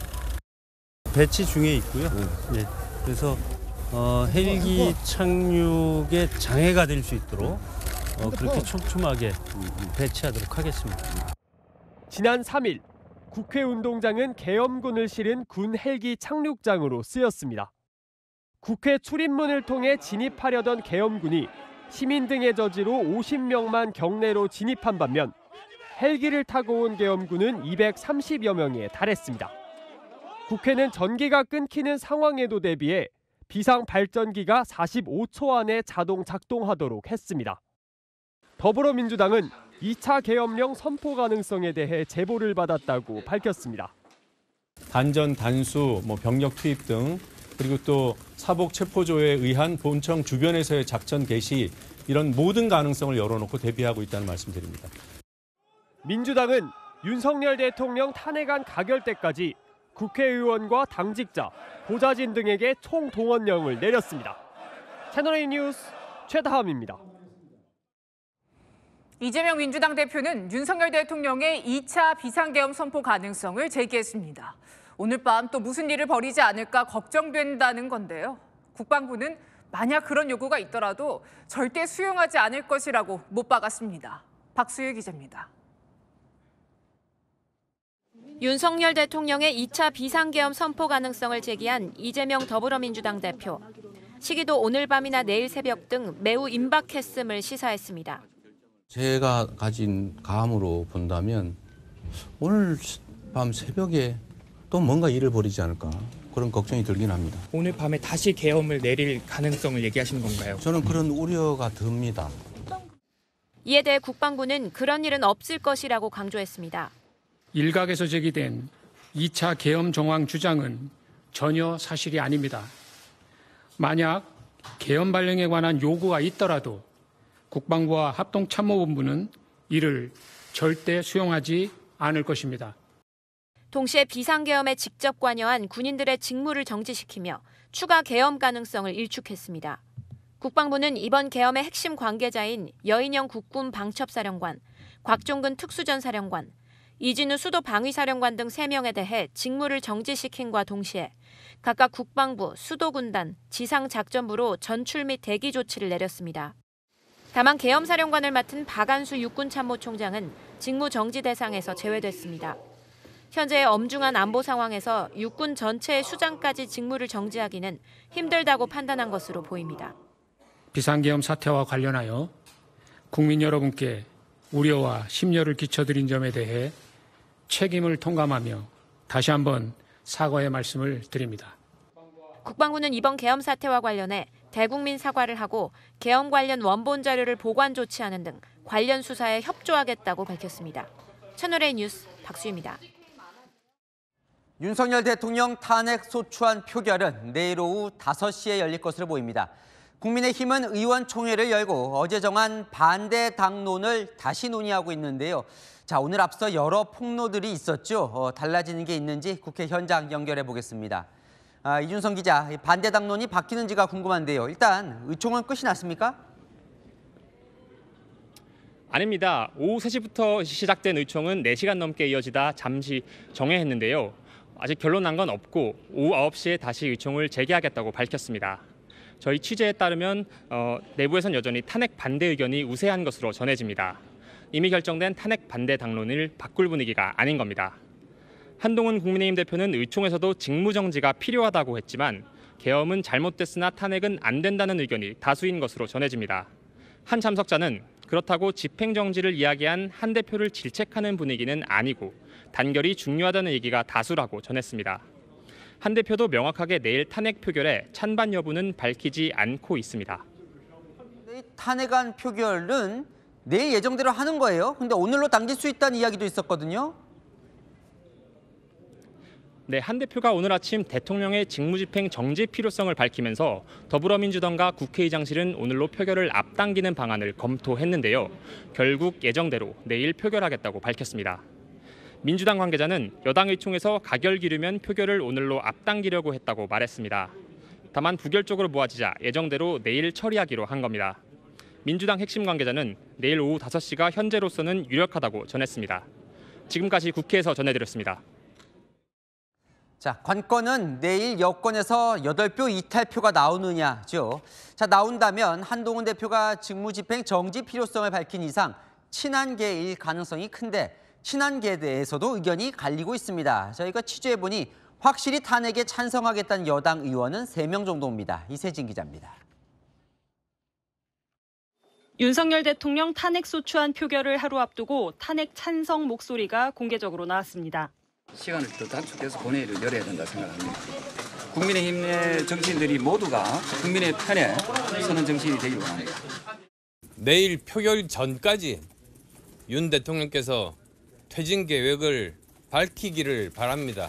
배치 중에 있고요. 네. 그래서 헬기 착륙에 장애가 될 수 있도록 그렇게 촘촘하게 배치하도록 하겠습니다. 지난 3일 국회 운동장은 계엄군을 실은 군 헬기 착륙장으로 쓰였습니다. 국회 출입문을 통해 진입하려던 계엄군이 시민 등의 저지로 50명만 경내로 진입한 반면 헬기를 타고 온 계엄군은 230여 명에 달했습니다. 국회는 전기가 끊기는 상황에도 대비해 비상 발전기가 45초 안에 자동 작동하도록 했습니다. 더불어민주당은 2차 계엄령 선포 가능성에 대해 제보를 받았다고 밝혔습니다. 단전, 단수, 병력 투입 등 그리고 또 사복 체포조에 의한 본청 주변에서의 작전 개시 이런 모든 가능성을 열어놓고 대비하고 있다는 말씀드립니다. 민주당은 윤석열 대통령 탄핵안 가결 때까지 국회의원과 당직자, 보좌진 등에게 총동원령을 내렸습니다. 채널A 뉴스 최다함입니다. 이재명 민주당 대표는 윤석열 대통령의 2차 비상계엄 선포 가능성을 제기했습니다. 오늘 밤 또 무슨 일을 벌이지 않을까 걱정된다는 건데요. 국방부는 만약 그런 요구가 있더라도 절대 수용하지 않을 것이라고 못 박았습니다. 박수유 기자입니다. 윤석열 대통령의 2차 비상계엄 선포 가능성을 제기한 이재명 더불어민주당 대표. 시기도 오늘 밤이나 내일 새벽 등 매우 임박했음을 시사했습니다. 제가 가진 감으로 본다면 오늘 밤 새벽에 또 뭔가 일을 벌이지 않을까 그런 걱정이 들긴 합니다. 오늘 밤에 다시 계엄을 내릴 가능성을 얘기하시는 건가요? 저는 그런 우려가 듭니다. 이에 대해 국방부는 그런 일은 없을 것이라고 강조했습니다. 일각에서 제기된 2차 계엄 정황 주장은 전혀 사실이 아닙니다. 만약 계엄 발령에 관한 요구가 있더라도 국방부와 합동참모본부는 이를 절대 수용하지 않을 것입니다. 동시에 비상계엄에 직접 관여한 군인들의 직무를 정지시키며 추가 계엄 가능성을 일축했습니다. 국방부는 이번 계엄의 핵심 관계자인 여인영 국군 방첩사령관, 곽종근 특수전사령관, 이진우 수도방위사령관 등 3명에 대해 직무를 정지시킨과 동시에 각각 국방부, 수도군단, 지상작전부로 전출 및 대기 조치를 내렸습니다. 다만 계엄사령관을 맡은 박안수 육군참모총장은 직무 정지 대상에서 제외됐습니다. 현재의 엄중한 안보 상황에서 육군 전체의 수장까지 직무를 정지하기는 힘들다고 판단한 것으로 보입니다. 비상계엄 사태와 관련하여 국민 여러분께 우려와 심려를 끼쳐드린 점에 대해 책임을 통감하며 다시 한번 사과의 말씀을 드립니다. 국방부는 이번 계엄 사태와 관련해 대국민 사과를 하고 계엄 관련 원본 자료를 보관 조치하는 등 관련 수사에 협조하겠다고 밝혔습니다. 채널A 뉴스 박수희입니다. 윤석열 대통령 탄핵 소추안 표결은 내일 오후 5시에 열릴 것으로 보입니다. 국민의힘은 의원총회를 열고 어제 정한 반대 당론을 다시 논의하고 있는데요. 자, 오늘 앞서 여러 폭로들이 있었죠. 달라지는 게 있는지 국회 현장 연결해 보겠습니다. 이준성 기자, 반대 당론이 바뀌는지가 궁금한데요. 일단 의총은 끝이 났습니까? 아닙니다. 오후 3시부터 시작된 의총은 4시간 넘게 이어지다 잠시 정회했는데요. 아직 결론 난 건 없고 오후 9시에 다시 의총을 재개하겠다고 밝혔습니다. 저희 취재에 따르면 내부에선 여전히 탄핵 반대 의견이 우세한 것으로 전해집니다. 이미 결정된 탄핵 반대 당론을 바꿀 분위기가 아닌 겁니다. 한동훈 국민의힘 대표는 의총에서도 직무정지가 필요하다고 했지만 계엄은 잘못됐으나 탄핵은 안 된다는 의견이 다수인 것으로 전해집니다. 한 참석자는 그렇다고 집행정지를 이야기한 한 대표를 질책하는 분위기는 아니고 단결이 중요하다는 얘기가 다수라고 전했습니다. 한 대표도 명확하게 내일 탄핵 표결에 찬반 여부는 밝히지 않고 있습니다. 탄핵안 표결은 내일 예정대로 하는 거예요? 근데 오늘로 당길 수 있다는 이야기도 있었거든요. 네, 한 대표가 오늘 아침 대통령의 직무집행 정지 필요성을 밝히면서 더불어민주당과 국회의장실은 오늘로 표결을 앞당기는 방안을 검토했는데요. 결국 예정대로 내일 표결하겠다고 밝혔습니다. 민주당 관계자는 여당 의총에서 가결 기르면 표결을 오늘로 앞당기려고 했다고 말했습니다. 다만 부결적으로 모아지자 예정대로 내일 처리하기로 한 겁니다. 민주당 핵심 관계자는 내일 오후 5시가 현재로서는 유력하다고 전했습니다. 지금까지 국회에서 전해드렸습니다. 자, 관건은 내일 여권에서 8표 이탈표가 나오느냐죠. 자, 나온다면 한동훈 대표가 직무집행 정지 필요성을 밝힌 이상 친한계일 가능성이 큰데 친한계에 대해서도 의견이 갈리고 있습니다. 저희가 취재해보니 확실히 탄핵에 찬성하겠다는 여당 의원은 3명 정도입니다. 이세진 기자입니다. 윤석열 대통령 탄핵 소추안 표결을 하루 앞두고 탄핵 찬성 목소리가 공개적으로 나왔습니다. 시간을 더 단축해서 본회의를 열어야 된다 생각합니다. 국민의힘의 정치인들이 모두가 국민의 편에 서는 정치인이 되길 원합니다. 내일 표결 전까지 윤 대통령께서 퇴진 계획을 밝히기를 바랍니다.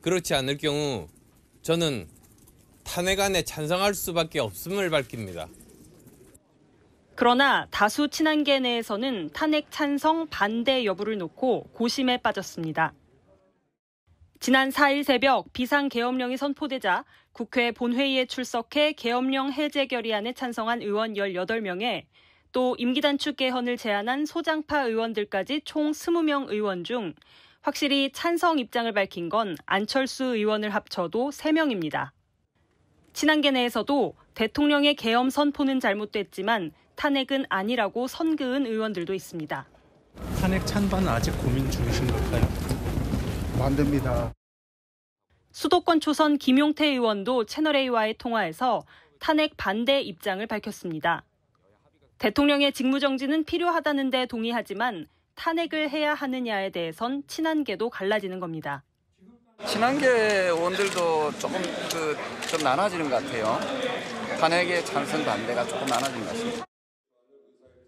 그렇지 않을 경우 저는 탄핵안에 찬성할 수밖에 없음을 밝힙니다. 그러나 다수 친한계 내에서는 탄핵 찬성 반대 여부를 놓고 고심에 빠졌습니다. 지난 4일 새벽 비상계엄령이 선포되자 국회 본회의에 출석해 계엄령 해제 결의안에 찬성한 의원 18명에 또 임기단축 개헌을 제안한 소장파 의원들까지 총 20명 의원 중 확실히 찬성 입장을 밝힌 건 안철수 의원을 합쳐도 3명입니다. 친한계 내에서도 대통령의 계엄 선포는 잘못됐지만 탄핵은 아니라고 선그은 의원들도 있습니다. 탄핵 찬반은 아직 고민 중이신 걸까요? 안 됩니다. 수도권 초선 김용태 의원도 채널A와의 통화에서 탄핵 반대 입장을 밝혔습니다. 대통령의 직무정지는 필요하다는 데 동의하지만 탄핵을 해야 하느냐에 대해선 친한계도 갈라지는 겁니다. 친한계 의원들도 조금 좀 나눠지는 것 같아요. 탄핵의 찬성 반대가 조금 나눠진 것 같습니다.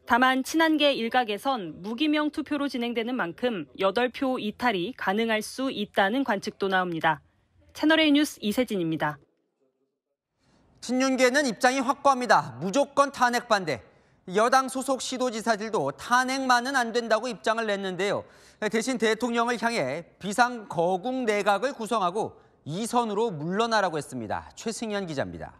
다만 친한계 일각에선 무기명 투표로 진행되는 만큼 8표 이탈이 가능할 수 있다는 관측도 나옵니다. 채널A 뉴스 이세진입니다. 친윤계는 입장이 확고합니다. 무조건 탄핵 반대. 여당 소속 시도지사들도 탄핵만은 안 된다고 입장을 냈는데요. 대신 대통령을 향해 비상거국 내각을 구성하고 2선으로 물러나라고 했습니다. 최승현 기자입니다.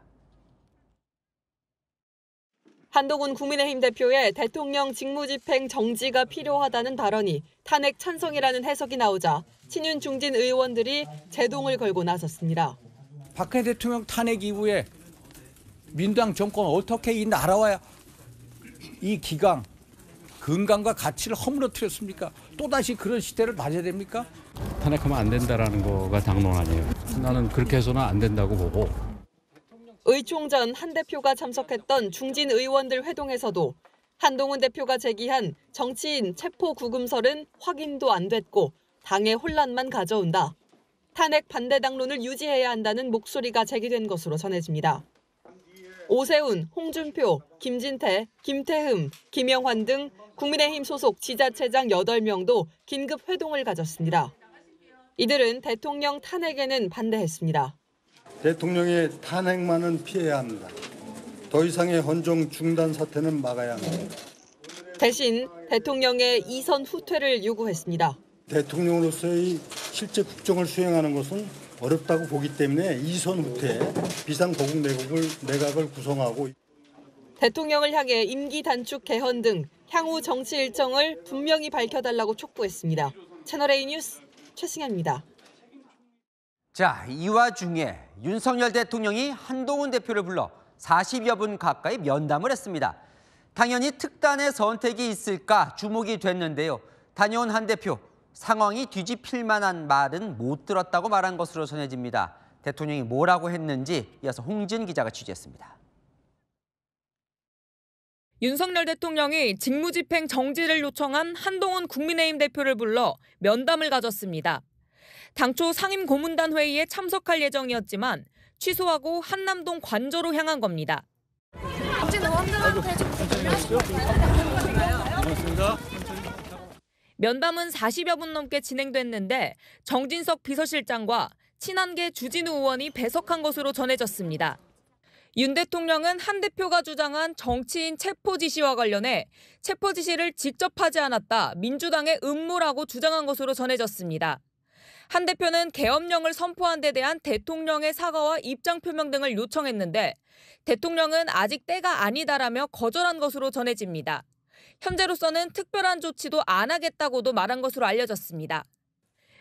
한동훈 국민의힘 대표의 대통령 직무집행 정지가 필요하다는 발언이 탄핵 찬성이라는 해석이 나오자 친윤 중진 의원들이 제동을 걸고 나섰습니다. 박근혜 대통령 탄핵 이후에 민주당 정권 어떻게 이 나라와 이 기강, 건강과 가치를 허물어뜨렸습니까? 또다시 그런 시대를 맞아야 됩니까? 탄핵하면 안 된다라는 거가 당론 아니에요. 나는 그렇게 해서는 안 된다고 보고. 의총전 한 대표가 참석했던 중진 의원들 회동에서도 한동훈 대표가 제기한 정치인 체포 구금설은 확인도 안 됐고 당의 혼란만 가져온다. 탄핵 반대 당론을 유지해야 한다는 목소리가 제기된 것으로 전해집니다. 오세훈, 홍준표, 김진태, 김태흠, 김영환 등 국민의힘 소속 지자체장 8명도 긴급 회동을 가졌습니다. 이들은 대통령 탄핵에는 반대했습니다. 대통령의 탄핵만은 피해야 합니다. 더 이상의 헌정 중단 사태는 막아야 합니다. 대신 대통령의 2선 후퇴를 요구했습니다. 대통령으로서의 실제 국정을 수행하는 것은 어렵다고 보기 때문에 2선 후퇴, 비상거국 내각을 구성하고 대통령을 향해 임기 단축 개헌 등 향후 정치 일정을 분명히 밝혀달라고 촉구했습니다. 채널A 뉴스 최승현입니다. 자, 이 와중에 윤석열 대통령이 한동훈 대표를 불러 40여 분 가까이 면담을 했습니다. 당연히 특단의 선택이 있을까 주목이 됐는데요. 다녀온 한 대표, 상황이 뒤집힐 만한 말은 못 들었다고 말한 것으로 전해집니다. 대통령이 뭐라고 했는지 이어서 홍진 기자가 취재했습니다. 윤석열 대통령이 직무집행 정지를 요청한 한동훈 국민의힘 대표를 불러 면담을 가졌습니다. 당초 상임 고문단 회의에 참석할 예정이었지만 취소하고 한남동 관저로 향한 겁니다. 면담은 40여 분 넘게 진행됐는데 정진석 비서실장과 친한계 주진우 의원이 배석한 것으로 전해졌습니다. 윤 대통령은 한 대표가 주장한 정치인 체포 지시와 관련해 체포 지시를 직접 하지 않았다, 민주당의 음모라고 주장한 것으로 전해졌습니다. 한 대표는 계엄령을 선포한 데 대한 대통령의 사과와 입장 표명 등을 요청했는데 대통령은 아직 때가 아니다라며 거절한 것으로 전해집니다. 현재로서는 특별한 조치도 안 하겠다고도 말한 것으로 알려졌습니다.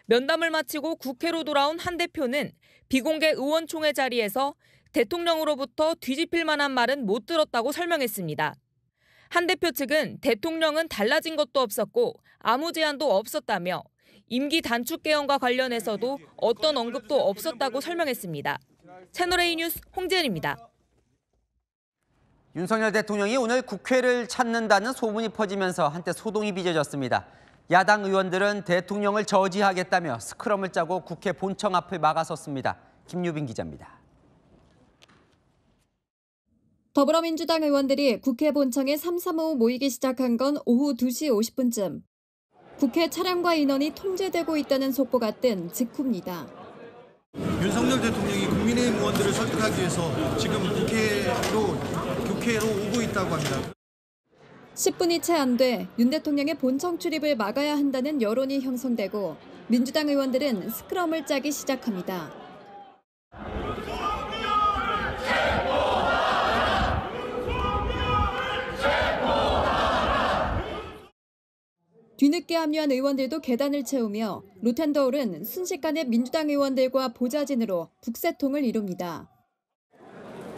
면담을 마치고 국회로 돌아온 한 대표는 비공개 의원총회 자리에서 대통령으로부터 뒤집힐 만한 말은 못 들었다고 설명했습니다. 한 대표 측은 대통령은 달라진 것도 없었고 아무 제안도 없었다며 임기 단축 개헌과 관련해서도 어떤 언급도 없었다고 설명했습니다. 채널A 뉴스 홍지은입니다. 윤석열 대통령이 오늘 국회를 찾는다는 소문이 퍼지면서 한때 소동이 빚어졌습니다. 야당 의원들은 대통령을 저지하겠다며 스크럼을 짜고 국회 본청 앞을 막아섰습니다. 김유빈 기자입니다. 더불어민주당 의원들이 국회 본청에 삼삼오오 모이기 시작한 건 오후 2시 50분쯤. 국회 차량과 인원이 통제되고 있다는 속보가 뜬 직후입니다. 윤석열 대통령이 국민의힘 의원들을 설득하기 위해서 지금 국회로 오고 있다고 합니다. 10분이 채 안 돼 윤 대통령의 본청 출입을 막아야 한다는 여론이 형성되고 민주당 의원들은 스크럼을 짜기 시작합니다. 뒤늦게 합류한 의원들도 계단을 채우며 로텐더홀은 순식간에 민주당 의원들과 보좌진으로 북새통을 이룹니다.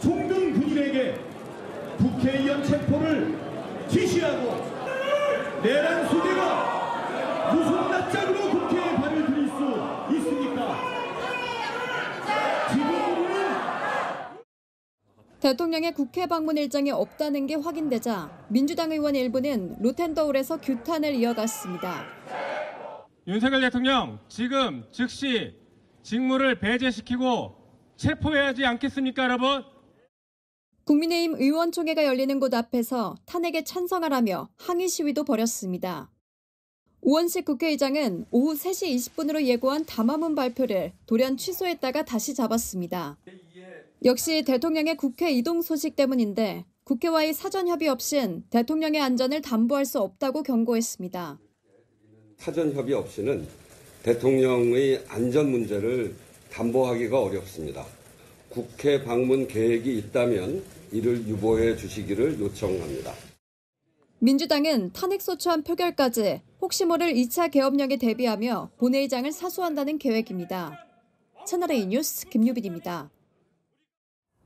총등 군인에게 국회의원 체포를 지시하고 내란 수대가 무슨 낯짝으로 국회에 발을 들일 수 있습니까? 지금 우리는 대통령의 국회 방문 일정이 없다는 게 확인되자 민주당 의원 일부는 로텐더홀에서 규탄을 이어갔습니다. 윤석열 대통령 지금 즉시 직무를 배제시키고 체포해야 하지 않겠습니까, 여러분? 국민의힘 의원총회가 열리는 곳 앞에서 탄핵에 찬성하라며 항의 시위도 벌였습니다. 우원식 국회의장은 오후 3시 20분으로 예고한 담화문 발표를 돌연 취소했다가 다시 잡았습니다. 역시 대통령의 국회 이동 소식 때문인데 국회와의 사전 협의 없인 대통령의 안전을 담보할 수 없다고 경고했습니다. 사전 협의 없이는 대통령의 안전 문제를 담보하기가 어렵습니다. 국회 방문 계획이 있다면 이를 유보해 주시기를 요청합니다. 민주당은 탄핵소추안 표결까지 혹시 모를 2차 계엄령에 대비하며 본회의장을 사수한다는 계획입니다. 채널A 뉴스 김유빈입니다.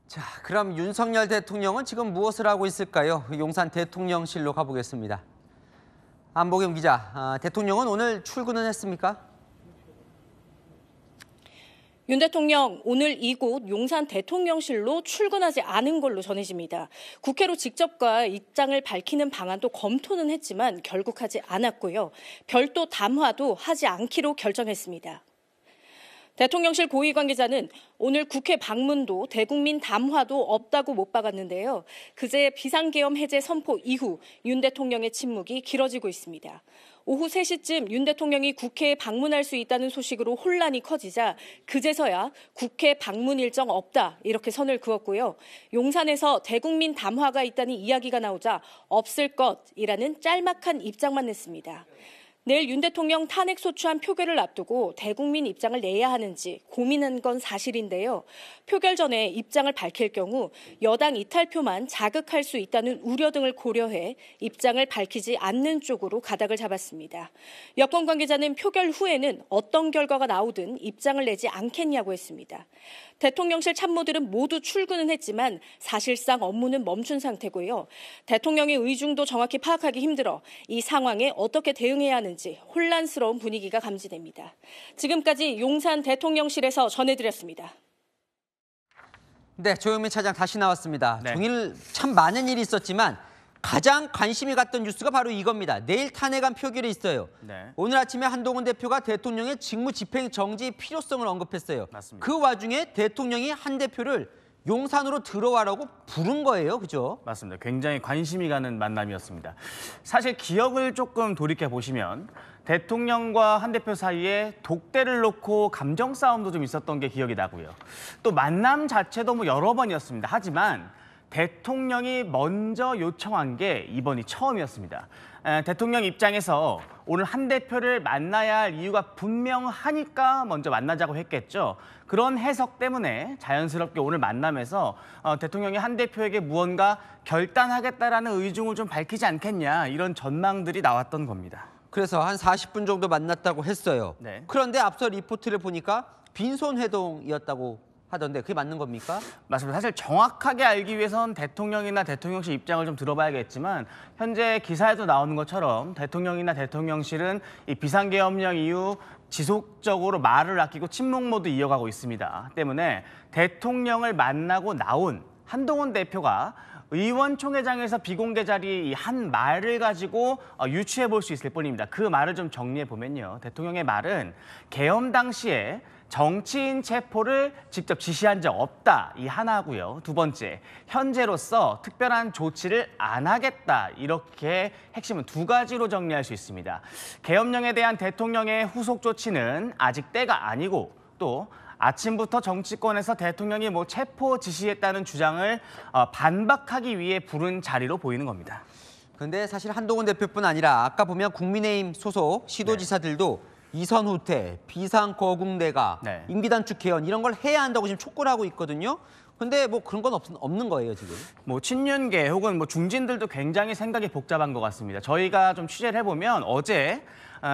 자, 그럼 윤석열 대통령은 지금 무엇을 하고 있을까요? 용산 대통령실로 가보겠습니다. 안보경 기자, 대통령은 오늘 출근은 했습니까? 윤 대통령 오늘 이곳 용산 대통령실로 출근하지 않은 걸로 전해집니다. 국회로 직접 가 입장을 밝히는 방안도 검토는 했지만 결국 하지 않았고요. 별도 담화도 하지 않기로 결정했습니다. 대통령실 고위 관계자는 오늘 국회 방문도 대국민 담화도 없다고 못 박았는데요. 그제 비상계엄 해제 선포 이후 윤 대통령의 침묵이 길어지고 있습니다. 오후 3시쯤 윤 대통령이 국회에 방문할 수 있다는 소식으로 혼란이 커지자 그제서야 국회 방문 일정 없다 이렇게 선을 그었고요. 용산에서 대국민 담화가 있다는 이야기가 나오자 없을 것이라는 짤막한 입장만 냈습니다. 내일 윤 대통령 탄핵소추안 표결을 앞두고 대국민 입장을 내야 하는지 고민한 건 사실인데요. 표결 전에 입장을 밝힐 경우 여당 이탈표만 자극할 수 있다는 우려 등을 고려해 입장을 밝히지 않는 쪽으로 가닥을 잡았습니다. 여권 관계자는 표결 후에는 어떤 결과가 나오든 입장을 내지 않겠냐고 했습니다. 대통령실 참모들은 모두 출근은 했지만 사실상 업무는 멈춘 상태고요. 대통령의 의중도 정확히 파악하기 힘들어 이 상황에 어떻게 대응해야 하는지 혼란스러운 분위기가 감지됩니다. 지금까지 용산 대통령실에서 전해드렸습니다. 네, 조영민 차장 다시 나왔습니다. 네. 종일 참 많은 일이 있었지만 가장 관심이 갔던 뉴스가 바로 이겁니다. 내일 탄핵안 표결이 있어요. 네. 오늘 아침에 한동훈 대표가 대통령의 직무 집행 정지의 필요성을 언급했어요. 맞습니다. 그 와중에 대통령이 한 대표를 용산으로 들어와라고 부른 거예요, 그죠? 맞습니다. 굉장히 관심이 가는 만남이었습니다. 사실 기억을 조금 돌이켜 보시면 대통령과 한 대표 사이에 독대를 놓고 감정 싸움도 좀 있었던 게 기억이 나고요. 또 만남 자체도 뭐 여러 번이었습니다. 하지만 대통령이 먼저 요청한 게 이번이 처음이었습니다. 대통령 입장에서 오늘 한 대표를 만나야 할 이유가 분명하니까 먼저 만나자고 했겠죠. 그런 해석 때문에 자연스럽게 오늘 만남에서 대통령이 한 대표에게 무언가 결단하겠다라는 의중을 좀 밝히지 않겠냐 이런 전망들이 나왔던 겁니다. 그래서 한 40분 정도 만났다고 했어요. 네. 그런데 앞서 리포트를 보니까 빈손회동이었다고 하던데 그게 맞는 겁니까? 맞습니다. 사실 정확하게 알기 위해선 대통령이나 대통령실 입장을 좀 들어봐야겠지만 현재 기사에도 나오는 것처럼 대통령이나 대통령실은 이 비상계엄령 이후 지속적으로 말을 아끼고 침묵 모드 이어가고 있습니다. 때문에 대통령을 만나고 나온 한동훈 대표가 의원총회장에서 비공개 자리 한 말을 가지고 유추해 볼 수 있을 뿐입니다. 그 말을 좀 정리해 보면요. 대통령의 말은 계엄 당시에 정치인 체포를 직접 지시한 적 없다. 이 하나고요. 두 번째, 현재로서 특별한 조치를 안 하겠다. 이렇게 핵심은 두 가지로 정리할 수 있습니다. 계엄령에 대한 대통령의 후속 조치는 아직 때가 아니고 또 아침부터 정치권에서 대통령이 체포 지시했다는 주장을 반박하기 위해 부른 자리로 보이는 겁니다. 근데 사실 한동훈 대표뿐 아니라 아까 보면 국민의힘 소속 시도지사들도 이선 후퇴, 비상거국내각, 네. 임기단축 개헌 이런 걸 해야 한다고 지금 촉구를 하고 있거든요. 근데 뭐 그런 건 없는 거예요, 지금. 뭐 친윤계 혹은 뭐 중진들도 굉장히 생각이 복잡한 것 같습니다. 저희가 좀 취재를 해보면 어제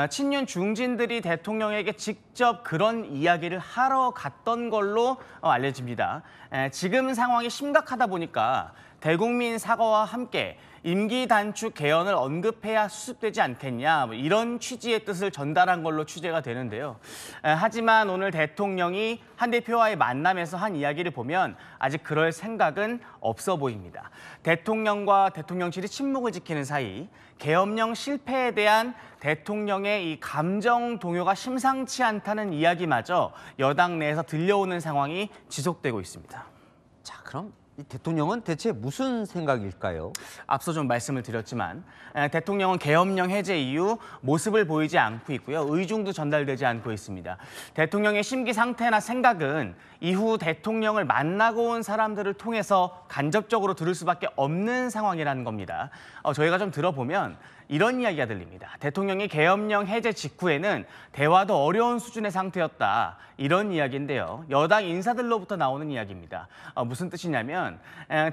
친윤 중진들이 대통령에게 직접 그런 이야기를 하러 갔던 걸로 알려집니다. 지금 상황이 심각하다 보니까 대국민 사과와 함께 임기 단축 개헌을 언급해야 수습되지 않겠냐, 뭐 이런 취지의 뜻을 전달한 걸로 취재가 되는데요. 하지만 오늘 대통령이 한 대표와의 만남에서 한 이야기를 보면 아직 그럴 생각은 없어 보입니다. 대통령과 대통령실이 침묵을 지키는 사이 계엄령 실패에 대한 대통령의 이 감정 동요가 심상치 않다는 이야기마저 여당 내에서 들려오는 상황이 지속되고 있습니다. 자, 그럼 이 대통령은 대체 무슨 생각일까요? 앞서 좀 말씀을 드렸지만 대통령은 계엄령 해제 이후 모습을 보이지 않고 있고요. 의중도 전달되지 않고 있습니다. 대통령의 심기 상태나 생각은 이후 대통령을 만나고 온 사람들을 통해서 간접적으로 들을 수밖에 없는 상황이라는 겁니다. 저희가 좀 들어보면 이런 이야기가 들립니다. 대통령이 계엄령 해제 직후에는 대화도 어려운 수준의 상태였다. 이런 이야기인데요. 여당 인사들로부터 나오는 이야기입니다. 무슨 뜻이냐면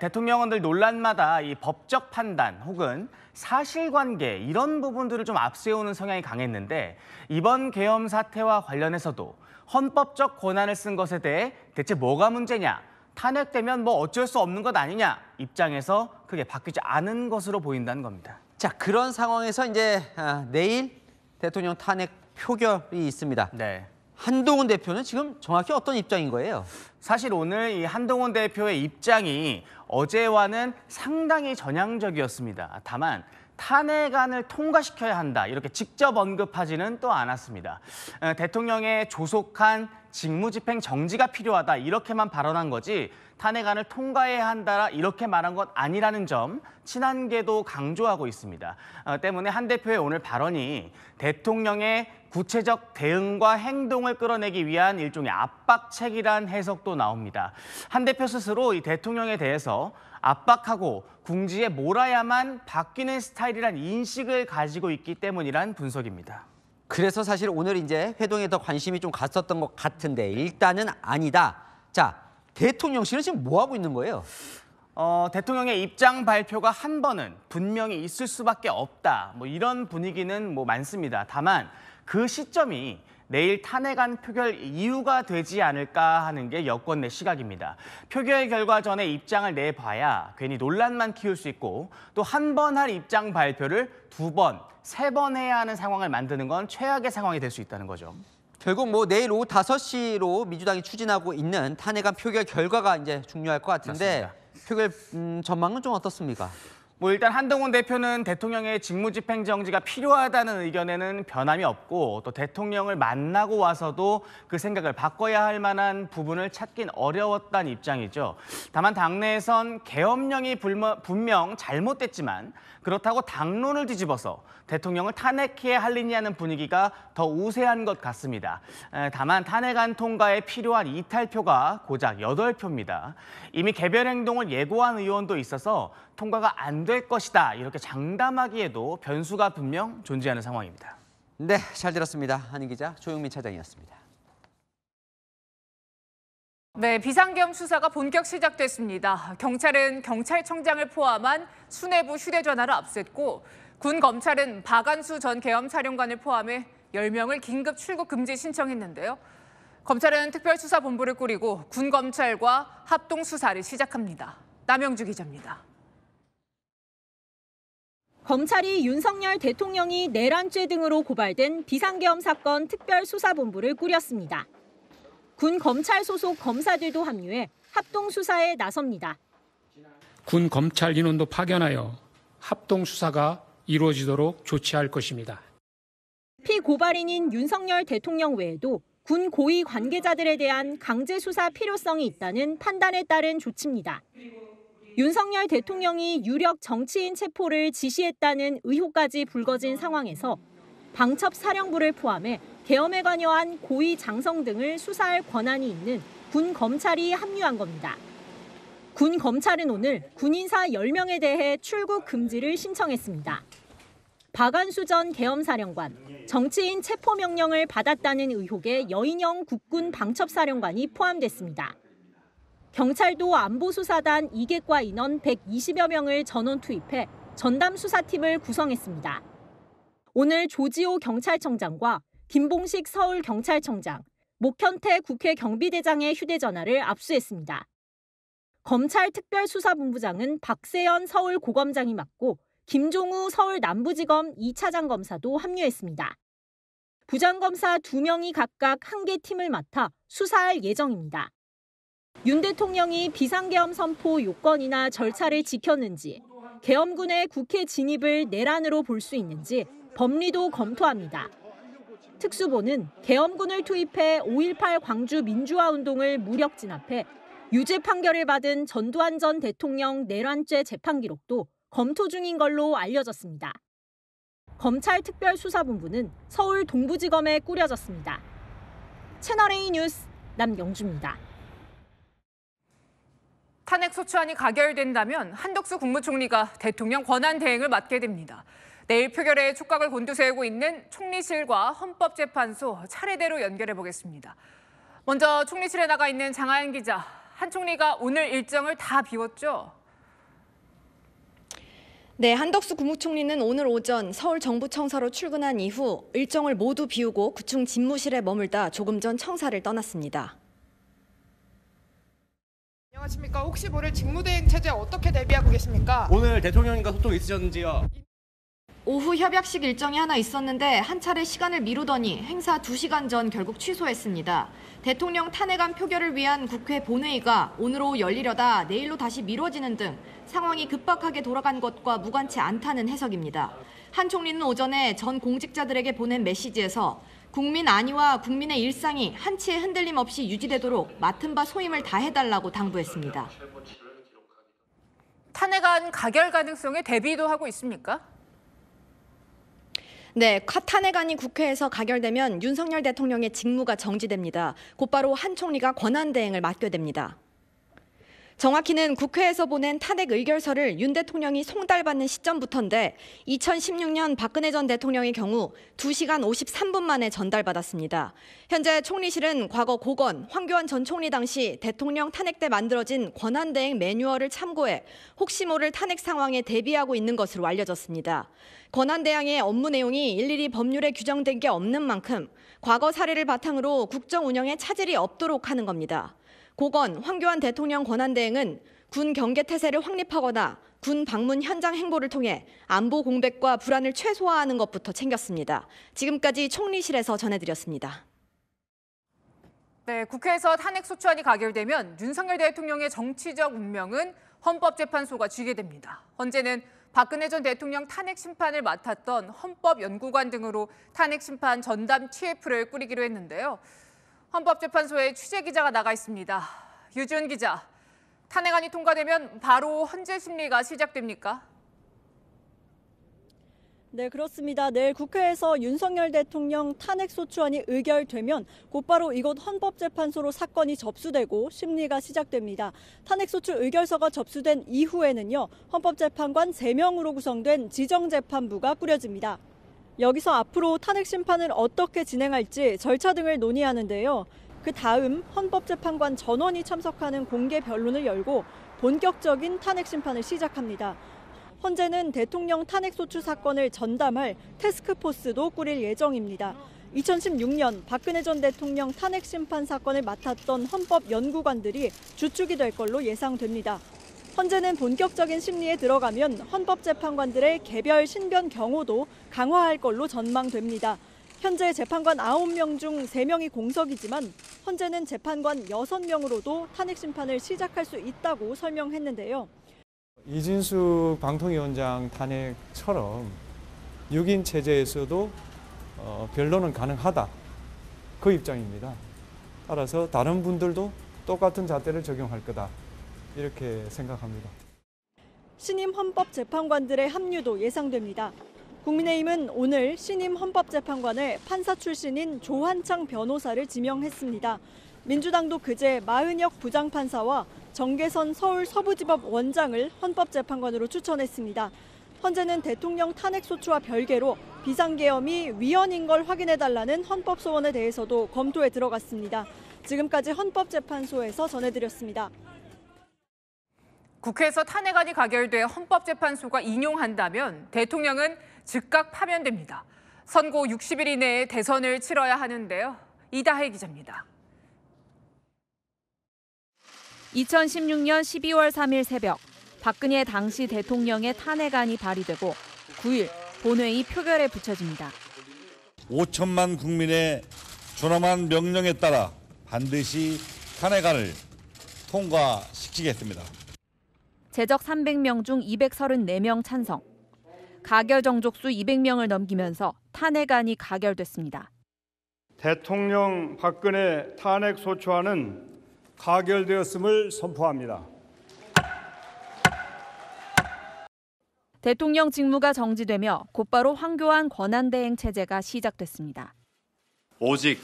대통령은 늘 논란마다 이 법적 판단 혹은 사실관계 이런 부분들을 좀 앞세우는 성향이 강했는데 이번 계엄 사태와 관련해서도 헌법적 권한을 쓴 것에 대해 대체 뭐가 문제냐? 탄핵되면 뭐 어쩔 수 없는 것 아니냐? 입장에서 크게 바뀌지 않은 것으로 보인다는 겁니다. 자, 그런 상황에서 이제 내일 대통령 탄핵 표결이 있습니다. 네. 한동훈 대표는 지금 정확히 어떤 입장인 거예요? 사실 오늘 이 한동훈 대표의 입장이 어제와는 상당히 전향적이었습니다. 다만 탄핵안을 통과시켜야 한다 이렇게 직접 언급하지는 또 않았습니다. 대통령의 조속한 직무집행 정지가 필요하다 이렇게만 발언한 거지 탄핵안을 통과해야 한다 이렇게 말한 것 아니라는 점 친한계도 강조하고 있습니다. 때문에 한 대표의 오늘 발언이 대통령의 구체적 대응과 행동을 끌어내기 위한 일종의 압박책이란 해석도 나옵니다. 한 대표 스스로 이 대통령에 대해서 압박하고 궁지에 몰아야만 바뀌는 스타일이란 인식을 가지고 있기 때문이란 분석입니다. 그래서 사실 오늘 이제 회동에 더 관심이 좀 갔었던 것 같은데 일단은 아니다. 자, 대통령실은 지금 뭐 하고 있는 거예요? 대통령의 입장 발표가 한 번은 분명히 있을 수밖에 없다. 뭐 이런 분위기는 뭐 많습니다. 다만 그 시점이 내일 탄핵안 표결 이유가 되지 않을까 하는 게 여권 내 시각입니다. 표결 결과 전에 입장을 내봐야 괜히 논란만 키울 수 있고 또 한 번 할 입장 발표를 2번, 3번 해야 하는 상황을 만드는 건 최악의 상황이 될 수 있다는 거죠. 결국 뭐 내일 오후 5시로 민주당이 추진하고 있는 탄핵안 표결 결과가 이제 중요할 것 같은데 맞습니다. 표결 전망은 좀 어떻습니까? 뭐 일단 한동훈 대표는 대통령의 직무집행 정지가 필요하다는 의견에는 변함이 없고 또 대통령을 만나고 와서도 그 생각을 바꿔야 할 만한 부분을 찾긴 어려웠다는 입장이죠. 다만 당내에선 계엄령이 분명 잘못됐지만 그렇다고 당론을 뒤집어서 대통령을 탄핵해야 할 리냐는 분위기가 더 우세한 것 같습니다. 다만 탄핵안 통과에 필요한 이탈표가 고작 8표입니다. 이미 개별 행동을 예고한 의원도 있어서 통과가 안 될 것이다 이렇게 장담하기에도 변수가 분명 존재하는 상황입니다. 네, 잘 들었습니다. 한인 기자, 조용민 차장이었습니다. 네, 비상계엄 수사가 본격 시작됐습니다. 경찰은 경찰청장을 포함한 수뇌부 휴대전화를 압수했고 군 검찰은 박안수 전 계엄 사령관을 포함해 10명을 긴급 출국 금지 신청했는데요. 검찰은 특별수사본부를 꾸리고 군 검찰과 합동 수사를 시작합니다. 남영주 기자입니다. 검찰이 윤석열 대통령이 내란죄 등으로 고발된 비상계엄 사건 특별수사본부를 꾸렸습니다. 군 검찰 소속 검사들도 합류해 합동 수사에 나섭니다. 군 검찰 인원도 파견하여 합동 수사가 이루어지도록 조치할 것입니다. 피고발인인 윤석열 대통령 외에도 군 고위 관계자들에 대한 강제 수사 필요성이 있다는 판단에 따른 조치입니다. 윤석열 대통령이 유력 정치인 체포를 지시했다는 의혹까지 불거진 상황에서 방첩사령부를 포함해 계엄에 관여한 고위 장성 등을 수사할 권한이 있는 군 검찰이 합류한 겁니다. 군 검찰은 오늘 군인사 10명에 대해 출국 금지를 신청했습니다. 박안수 전 계엄사령관, 정치인 체포명령을 받았다는 의혹의 여인영 국군 방첩사령관이 포함됐습니다. 경찰도 안보수사단 2개과 인원 120여 명을 전원 투입해 전담수사팀을 구성했습니다. 오늘 조지호 경찰청장과 김봉식 서울경찰청장, 목현태 국회 경비대장의 휴대전화를 압수했습니다. 검찰특별수사본부장은 박세현 서울고검장이 맡고 김종우 서울남부지검 2차장 검사도 합류했습니다. 부장검사 2명이 각각 1개 팀을 맡아 수사할 예정입니다. 윤 대통령이 비상계엄 선포 요건이나 절차를 지켰는지, 계엄군의 국회 진입을 내란으로 볼 수 있는지 법리도 검토합니다. 특수본은 계엄군을 투입해 5.18 광주 민주화운동을 무력 진압해 유죄 판결을 받은 전두환 전 대통령 내란죄 재판 기록도 검토 중인 걸로 알려졌습니다. 검찰특별수사본부는 서울 동부지검에 꾸려졌습니다. 채널A 뉴스 남영주입니다. 탄핵소추안이 가결된다면 한덕수 국무총리가 대통령 권한대행을 맡게 됩니다. 내일 표결에 촉각을 곤두세우고 있는 총리실과 헌법재판소 차례대로 연결해 보겠습니다. 먼저 총리실에 나가 있는 장하연 기자, 한 총리가 오늘 일정을 다 비웠죠? 네, 한덕수 국무총리는 오늘 오전 서울 정부청사로 출근한 이후 일정을 모두 비우고 구청 집무실에 머물다 조금 전 청사를 떠났습니다. 안녕하십니까. 혹시 모를 직무대행 체제 어떻게 대비하고 계십니까? 오늘 대통령님과 소통 있으셨는지요? 오후 협약식 일정이 하나 있었는데 한 차례 시간을 미루더니 행사 2시간 전 결국 취소했습니다. 대통령 탄핵안 표결을 위한 국회 본회의가 오늘 오후 열리려다 내일로 다시 미뤄지는 등 상황이 급박하게 돌아간 것과 무관치 않다는 해석입니다. 한 총리는 오전에 전 공직자들에게 보낸 메시지에서 국민 안위와 국민의 일상이 한치의 흔들림 없이 유지되도록 맡은 바 소임을 다해달라고 당부했습니다. 탄핵안 가결 가능성에 대비도 하고 있습니까? 네, 탄핵안이 국회에서 가결되면 윤석열 대통령의 직무가 정지됩니다. 곧바로 한 총리가 권한대행을 맡게 됩니다. 정확히는 국회에서 보낸 탄핵 의결서를 윤 대통령이 송달받는 시점부터인데 2016년 박근혜 전 대통령의 경우 2시간 53분 만에 전달받았습니다. 현재 총리실은 과거 고건, 황교안 전 총리 당시 대통령 탄핵 때 만들어진 권한대행 매뉴얼을 참고해 혹시 모를 탄핵 상황에 대비하고 있는 것으로 알려졌습니다. 권한대행의 업무 내용이 일일이 법률에 규정된 게 없는 만큼 과거 사례를 바탕으로 국정 운영에 차질이 없도록 하는 겁니다. 고건, 황교안 대통령 권한대행은 군 경계태세를 확립하거나 군 방문 현장 행보를 통해 안보 공백과 불안을 최소화하는 것부터 챙겼습니다. 지금까지 총리실에서 전해드렸습니다. 네, 국회에서 탄핵소추안이 가결되면 윤석열 대통령의 정치적 운명은 헌법재판소가 쥐게 됩니다. 헌재는 박근혜 전 대통령 탄핵 심판을 맡았던 헌법연구관 등으로 탄핵 심판 전담 TF를 꾸리기로 했는데요. 헌법재판소에 취재 기자가 나가 있습니다. 유준 기자, 탄핵안이 통과되면 바로 헌재 심리가 시작됩니까? 네, 그렇습니다. 내일 국회에서 윤석열 대통령 탄핵소추안이 의결되면 곧바로 이곳 헌법재판소로 사건이 접수되고 심리가 시작됩니다. 탄핵소추 의결서가 접수된 이후에는요, 헌법재판관 3명으로 구성된 지정재판부가 꾸려집니다. 여기서 앞으로 탄핵 심판을 어떻게 진행할지 절차 등을 논의하는데요. 그 다음 헌법재판관 전원이 참석하는 공개 변론을 열고 본격적인 탄핵 심판을 시작합니다. 헌재는 대통령 탄핵소추 사건을 전담할 태스크포스도 꾸릴 예정입니다. 2016년 박근혜 전 대통령 탄핵 심판 사건을 맡았던 헌법연구관들이 주축이 될 걸로 예상됩니다. 헌재는 본격적인 심리에 들어가면 헌법재판관들의 개별 신변 경호도 강화할 걸로 전망됩니다. 현재 재판관 9명 중 3명이 공석이지만 헌재는 재판관 6명으로도 탄핵 심판을 시작할 수 있다고 설명했는데요. 이진숙 방통위원장 탄핵처럼 6인 체제에서도 변론은 가능하다. 그 입장입니다. 따라서 다른 분들도 똑같은 잣대를 적용할 거다. 이렇게 생각합니다. 신임 헌법재판관들의 합류도 예상됩니다. 국민의힘은 오늘 신임 헌법재판관을 판사 출신인 조한창 변호사를 지명했습니다. 민주당도 그제 마은혁 부장판사와 정계선 서울 서부지법 원장을 헌법재판관으로 추천했습니다. 헌재는 대통령 탄핵소추와 별개로 비상계엄이 위헌인 걸 확인해달라는 헌법 소원에 대해서도 검토에 들어갔습니다. 지금까지 헌법재판소에서 전해드렸습니다. 국회에서 탄핵안이 가결돼 헌법재판소가 인용한다면 대통령은 즉각 파면됩니다. 선고 60일 이내에 대선을 치러야 하는데요. 이다혜 기자입니다. 2016년 12월 3일 새벽 박근혜 당시 대통령의 탄핵안이 발의되고 9일 본회의 표결에 붙여집니다. 5천만 국민의 존엄한 명령에 따라 반드시 탄핵안을 통과시키겠습니다. 제적 300명 중 234명 찬성. 가결 정족수 200명을 넘기면서 탄핵안이 가결됐습니다. 대통령 박근혜 탄핵 소추안은 가결되었음을 선포합니다. 대통령 직무가 정지되며 곧바로 황교안 권한대행 체제가 시작됐습니다. 오직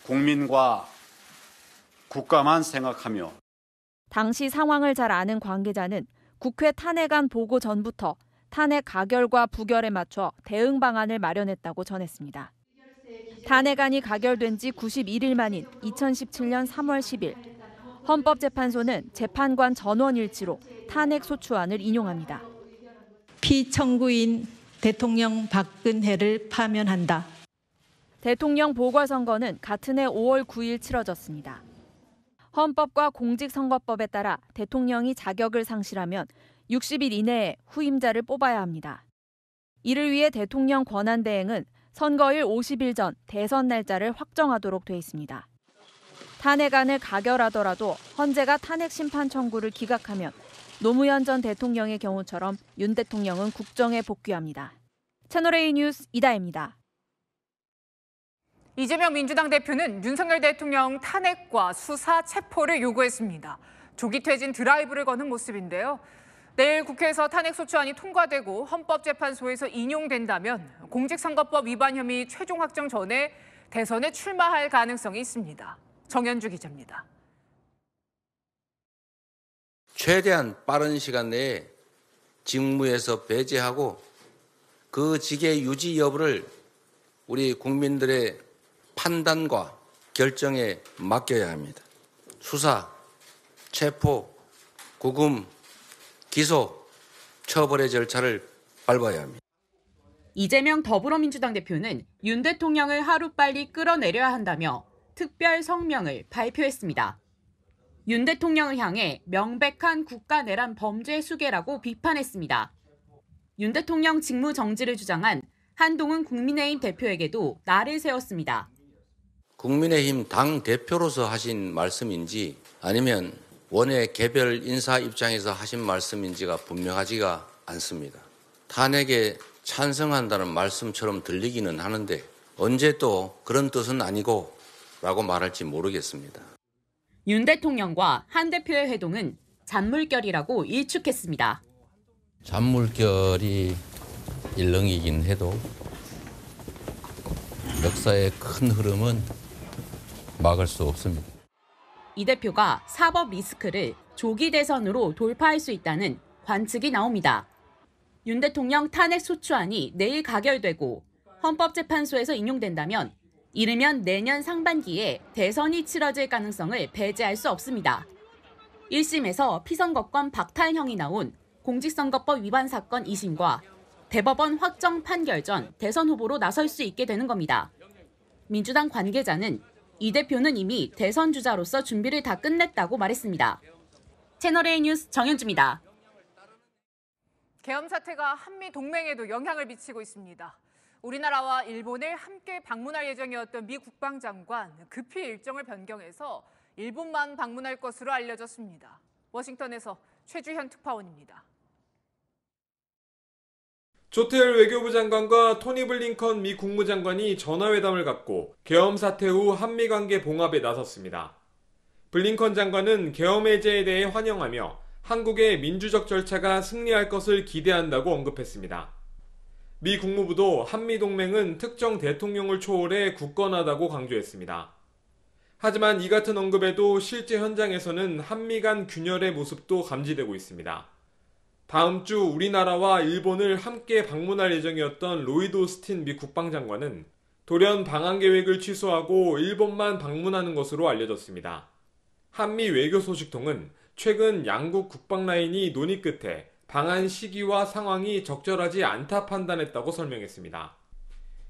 국민과 국가만 생각하며 당시 상황을 잘 아는 관계자는 국회 탄핵안 보고 전부터 탄핵 가결과 부결에 맞춰 대응 방안을 마련했다고 전했습니다. 탄핵안이 가결된 지 91일 만인 2017년 3월 10일 헌법재판소는 재판관 전원 일치로 탄핵 소추안을 인용합니다. 피청구인 대통령 박근혜를 파면한다. 대통령 보궐선거는 같은 해 5월 9일 치러졌습니다. 헌법과 공직선거법에 따라 대통령이 자격을 상실하면 60일 이내에 후임자를 뽑아야 합니다. 이를 위해 대통령 권한대행은 선거일 50일 전 대선 날짜를 확정하도록 돼 있습니다. 탄핵안을 가결하더라도 헌재가 탄핵 심판 청구를 기각하면 노무현 전 대통령의 경우처럼 윤 대통령은 국정에 복귀합니다. 채널A 뉴스 이다혜입니다. 이재명 민주당 대표는 윤석열 대통령 탄핵과 수사 체포를 요구했습니다. 조기 퇴진 드라이브를 거는 모습인데요. 내일 국회에서 탄핵소추안이 통과되고 헌법재판소에서 인용된다면 공직선거법 위반 혐의 최종 확정 전에 대선에 출마할 가능성이 있습니다. 정현주 기자입니다. 최대한 빠른 시간 내에 직무에서 배제하고 그 직의 유지 여부를 우리 국민들의 판단과 결정에 맡겨야 합니다. 수사, 체포, 구금, 기소, 처벌의 절차를 밟아야 합니다. 이재명 더불어민주당 대표는 윤 대통령을 하루빨리 끌어내려야 한다며 특별 성명을 발표했습니다. 윤 대통령을 향해 명백한 국가 내란 범죄 수괴라고 비판했습니다. 윤 대통령 직무 정지를 주장한 한동훈 국민의힘 대표에게도 날을 세웠습니다. 국민의힘 당 대표로서 하신 말씀인지 아니면 원외 개별 인사 입장에서 하신 말씀인지가 분명하지가 않습니다. 탄핵에 찬성한다는 말씀처럼 들리기는 하는데 언제 또 그런 뜻은 아니고 라고 말할지 모르겠습니다. 윤 대통령과 한 대표의 회동은 잔물결이라고 일축했습니다. 잔물결이 일렁이긴 해도 역사의 큰 흐름은 막을 수 없습니다. 이 대표가 사법 리스크를 조기 대선으로 돌파할 수 있다는 관측이 나옵니다. 윤 대통령 탄핵 소추안이 내일 가결되고 헌법재판소에서 인용된다면 이르면 내년 상반기에 대선이 치러질 가능성을 배제할 수 없습니다. 1심에서 피선거권 박탈형이 나온 공직선거법 위반 사건 2심과 대법원 확정 판결 전 대선 후보로 나설 수 있게 되는 겁니다. 민주당 관계자는 이 대표는 이미 대선 주자로서 준비를 다 끝냈다고 말했습니다. 채널A 뉴스 정현주입니다. 계엄 사태가 한미 동맹에도 영향을 미치고 있습니다. 우리나라와 일본을 함께 방문할 예정이었던 미 국방장관 급히 일정을 변경해서 일본만 방문할 것으로 알려졌습니다. 워싱턴에서 최주현 특파원입니다. 조태열 외교부 장관과 토니 블링컨 미 국무장관이 전화회담을 갖고 계엄 사태 후 한미 관계 봉합에 나섰습니다. 블링컨 장관은 계엄 해제에 대해 환영하며 한국의 민주적 절차가 승리할 것을 기대한다고 언급했습니다. 미 국무부도 한미 동맹은 특정 대통령을 초월해 굳건하다고 강조했습니다. 하지만 이 같은 언급에도 실제 현장에서는 한미 간 균열의 모습도 감지되고 있습니다. 다음 주 우리나라와 일본을 함께 방문할 예정이었던 로이드 오스틴 미 국방장관은 돌연 방한 계획을 취소하고 일본만 방문하는 것으로 알려졌습니다. 한미 외교 소식통은 최근 양국 국방 라인이 논의 끝에 방한 시기와 상황이 적절하지 않다 판단했다고 설명했습니다.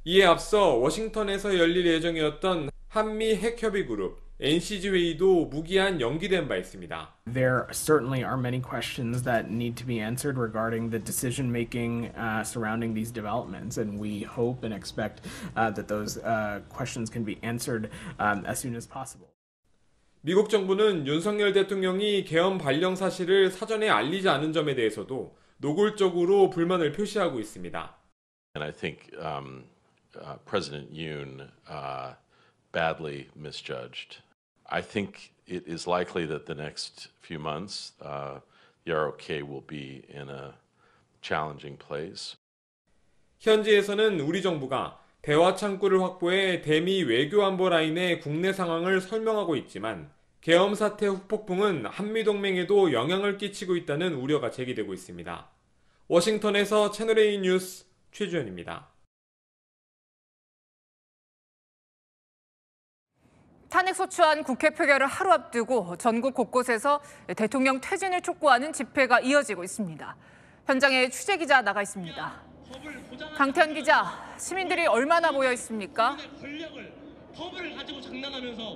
이에 앞서 워싱턴에서 열릴 예정이었던 한미 핵협의 그룹 NCG 회의도 무기한 연기된 바 있습니다. There certainly are many questions that need to be answered regarding the decision making surrounding these developments, and we hope and expect that those questions can be answered as soon as possible. 미국 정부는 윤석열 대통령이 계엄 발령 사실을 사전에 알리지 않은 점에 대해서도 노골적으로 불만을 표시하고 있습니다. And I think President Yoon badly misjudged. I think it is likely that the next few months, the ROK will be in a challenging place. 현지에서는 우리 정부가 대화 창구를 확보해 대미 외교안보 라인의 국내 상황을 설명하고 있지만 계엄 사태 후폭풍은 한미동맹에도 영향을 끼치고 있다는 우려가 제기되고 있습니다. 워싱턴에서 채널A 뉴스 최주현입니다. 탄핵 소추안 국회 표결을 하루 앞두고 전국 곳곳에서 대통령 퇴진을 촉구하는 집회가 이어지고 있습니다. 현장에 취재 기자 나가 있습니다. 강태현 기자, 시민들이 얼마나 모여 있습니까?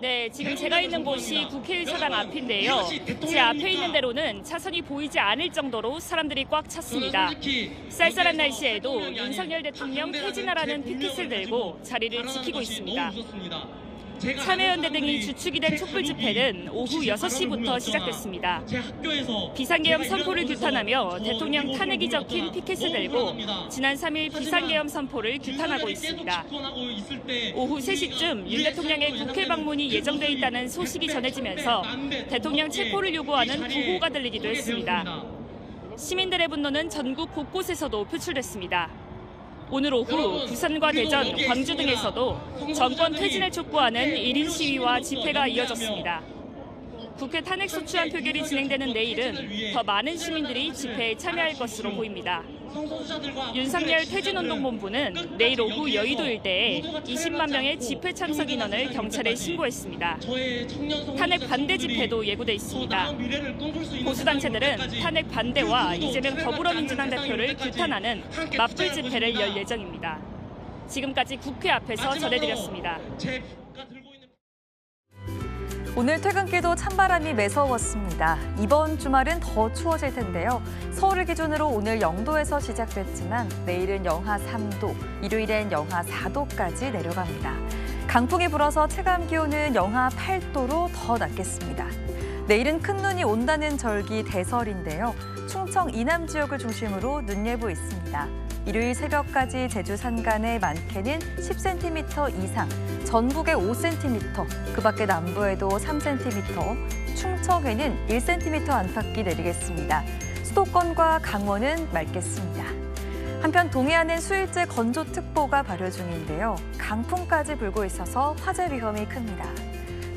네, 지금 제가 있는 곳이 국회의사당 앞인데요. 제 앞에 있는 대로는 차선이 보이지 않을 정도로 사람들이 꽉 찼습니다. 쌀쌀한 날씨에도 윤석열 대통령 퇴진하라는 피켓을 들고 자리를 지키고 있습니다. 참여연대 등이 주축이 된 촛불 집회는 오후 6시부터 시작됐습니다. 비상계엄 선포를 규탄하며 대통령 탄핵이 적힌 피켓을 들고 지난 3일 비상계엄 선포를 규탄하고 있습니다. 오후 3시쯤 윤 대통령의 국회 방문이 예정돼 있다는 소식이 전해지면서 대통령 체포를 요구하는 구호가 들리기도 했습니다. 시민들의 분노는 전국 곳곳에서도 표출됐습니다. 오늘 오후 부산과 대전, 광주 등에서도 정권 퇴진을 촉구하는 1인 시위와 집회가 이어졌습니다. 국회 탄핵 소추안 표결이 진행되는 내일은 더 많은 시민들이 집회에 참여할 것으로 보입니다. 윤석열 퇴진운동본부는 내일 오후 여의도 일대에 20만 명의 집회 참석 인원을 경찰에 신고했습니다. 탄핵 반대 집회도 예고돼 있습니다. 보수단체들은 탄핵 반대와 이재명 더불어민주당 대표를 규탄하는 맞불 집회를 열 예정입니다. 지금까지 국회 앞에서 전해드렸습니다. 오늘 퇴근길도 찬바람이 매서웠습니다. 이번 주말은 더 추워질 텐데요. 서울을 기준으로 오늘 0도에서 시작됐지만 내일은 영하 3도, 일요일엔 영하 4도까지 내려갑니다. 강풍이 불어서 체감 기온은 영하 8도로 더 낮겠습니다. 내일은 큰 눈이 온다는 절기 대설인데요. 충청 이남 지역을 중심으로 눈 예보 있습니다. 일요일 새벽까지 제주 산간에 많게는 10cm 이상, 전북에 5cm, 그 밖에 남부에도 3cm, 충청에는 1cm 안팎이 내리겠습니다. 수도권과 강원은 맑겠습니다. 한편 동해안은 수일째 건조특보가 발효 중인데요. 강풍까지 불고 있어서 화재 위험이 큽니다.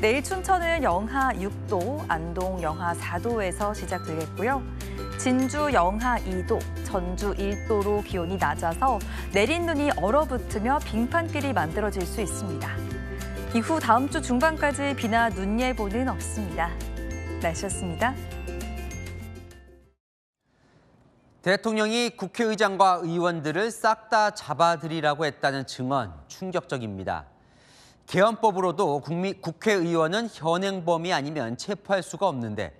내일 춘천은 영하 6도, 안동 영하 4도에서 시작되겠고요. 진주 영하 2도, 전주 1도로 기온이 낮아서 내린 눈이 얼어붙으며 빙판길이 만들어질 수 있습니다. 이후 다음 주 중반까지 비나 눈 예보는 없습니다. 날씨였습니다. 대통령이 국회의장과 의원들을 싹 다 잡아들이라고 했다는 증언 충격적입니다. 계엄법으로도 국회의원은 현행범이 아니면 체포할 수가 없는데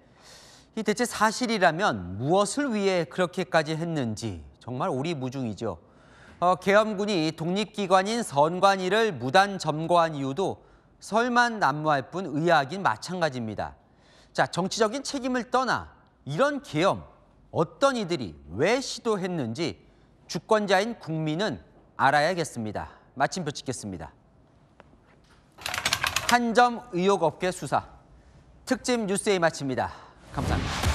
이 대체 사실이라면 무엇을 위해 그렇게까지 했는지 정말 오리무중이죠. 계엄군이 독립기관인 선관위를 무단 점거한 이유도 설만 난무할 뿐 의아하긴 마찬가지입니다. 자, 정치적인 책임을 떠나 이런 계엄, 어떤 이들이 왜 시도했는지 주권자인 국민은 알아야겠습니다. 마침표 찍겠습니다. 한 점 의혹 없게 수사. 특집 뉴스데이 마칩니다. 감사합니다.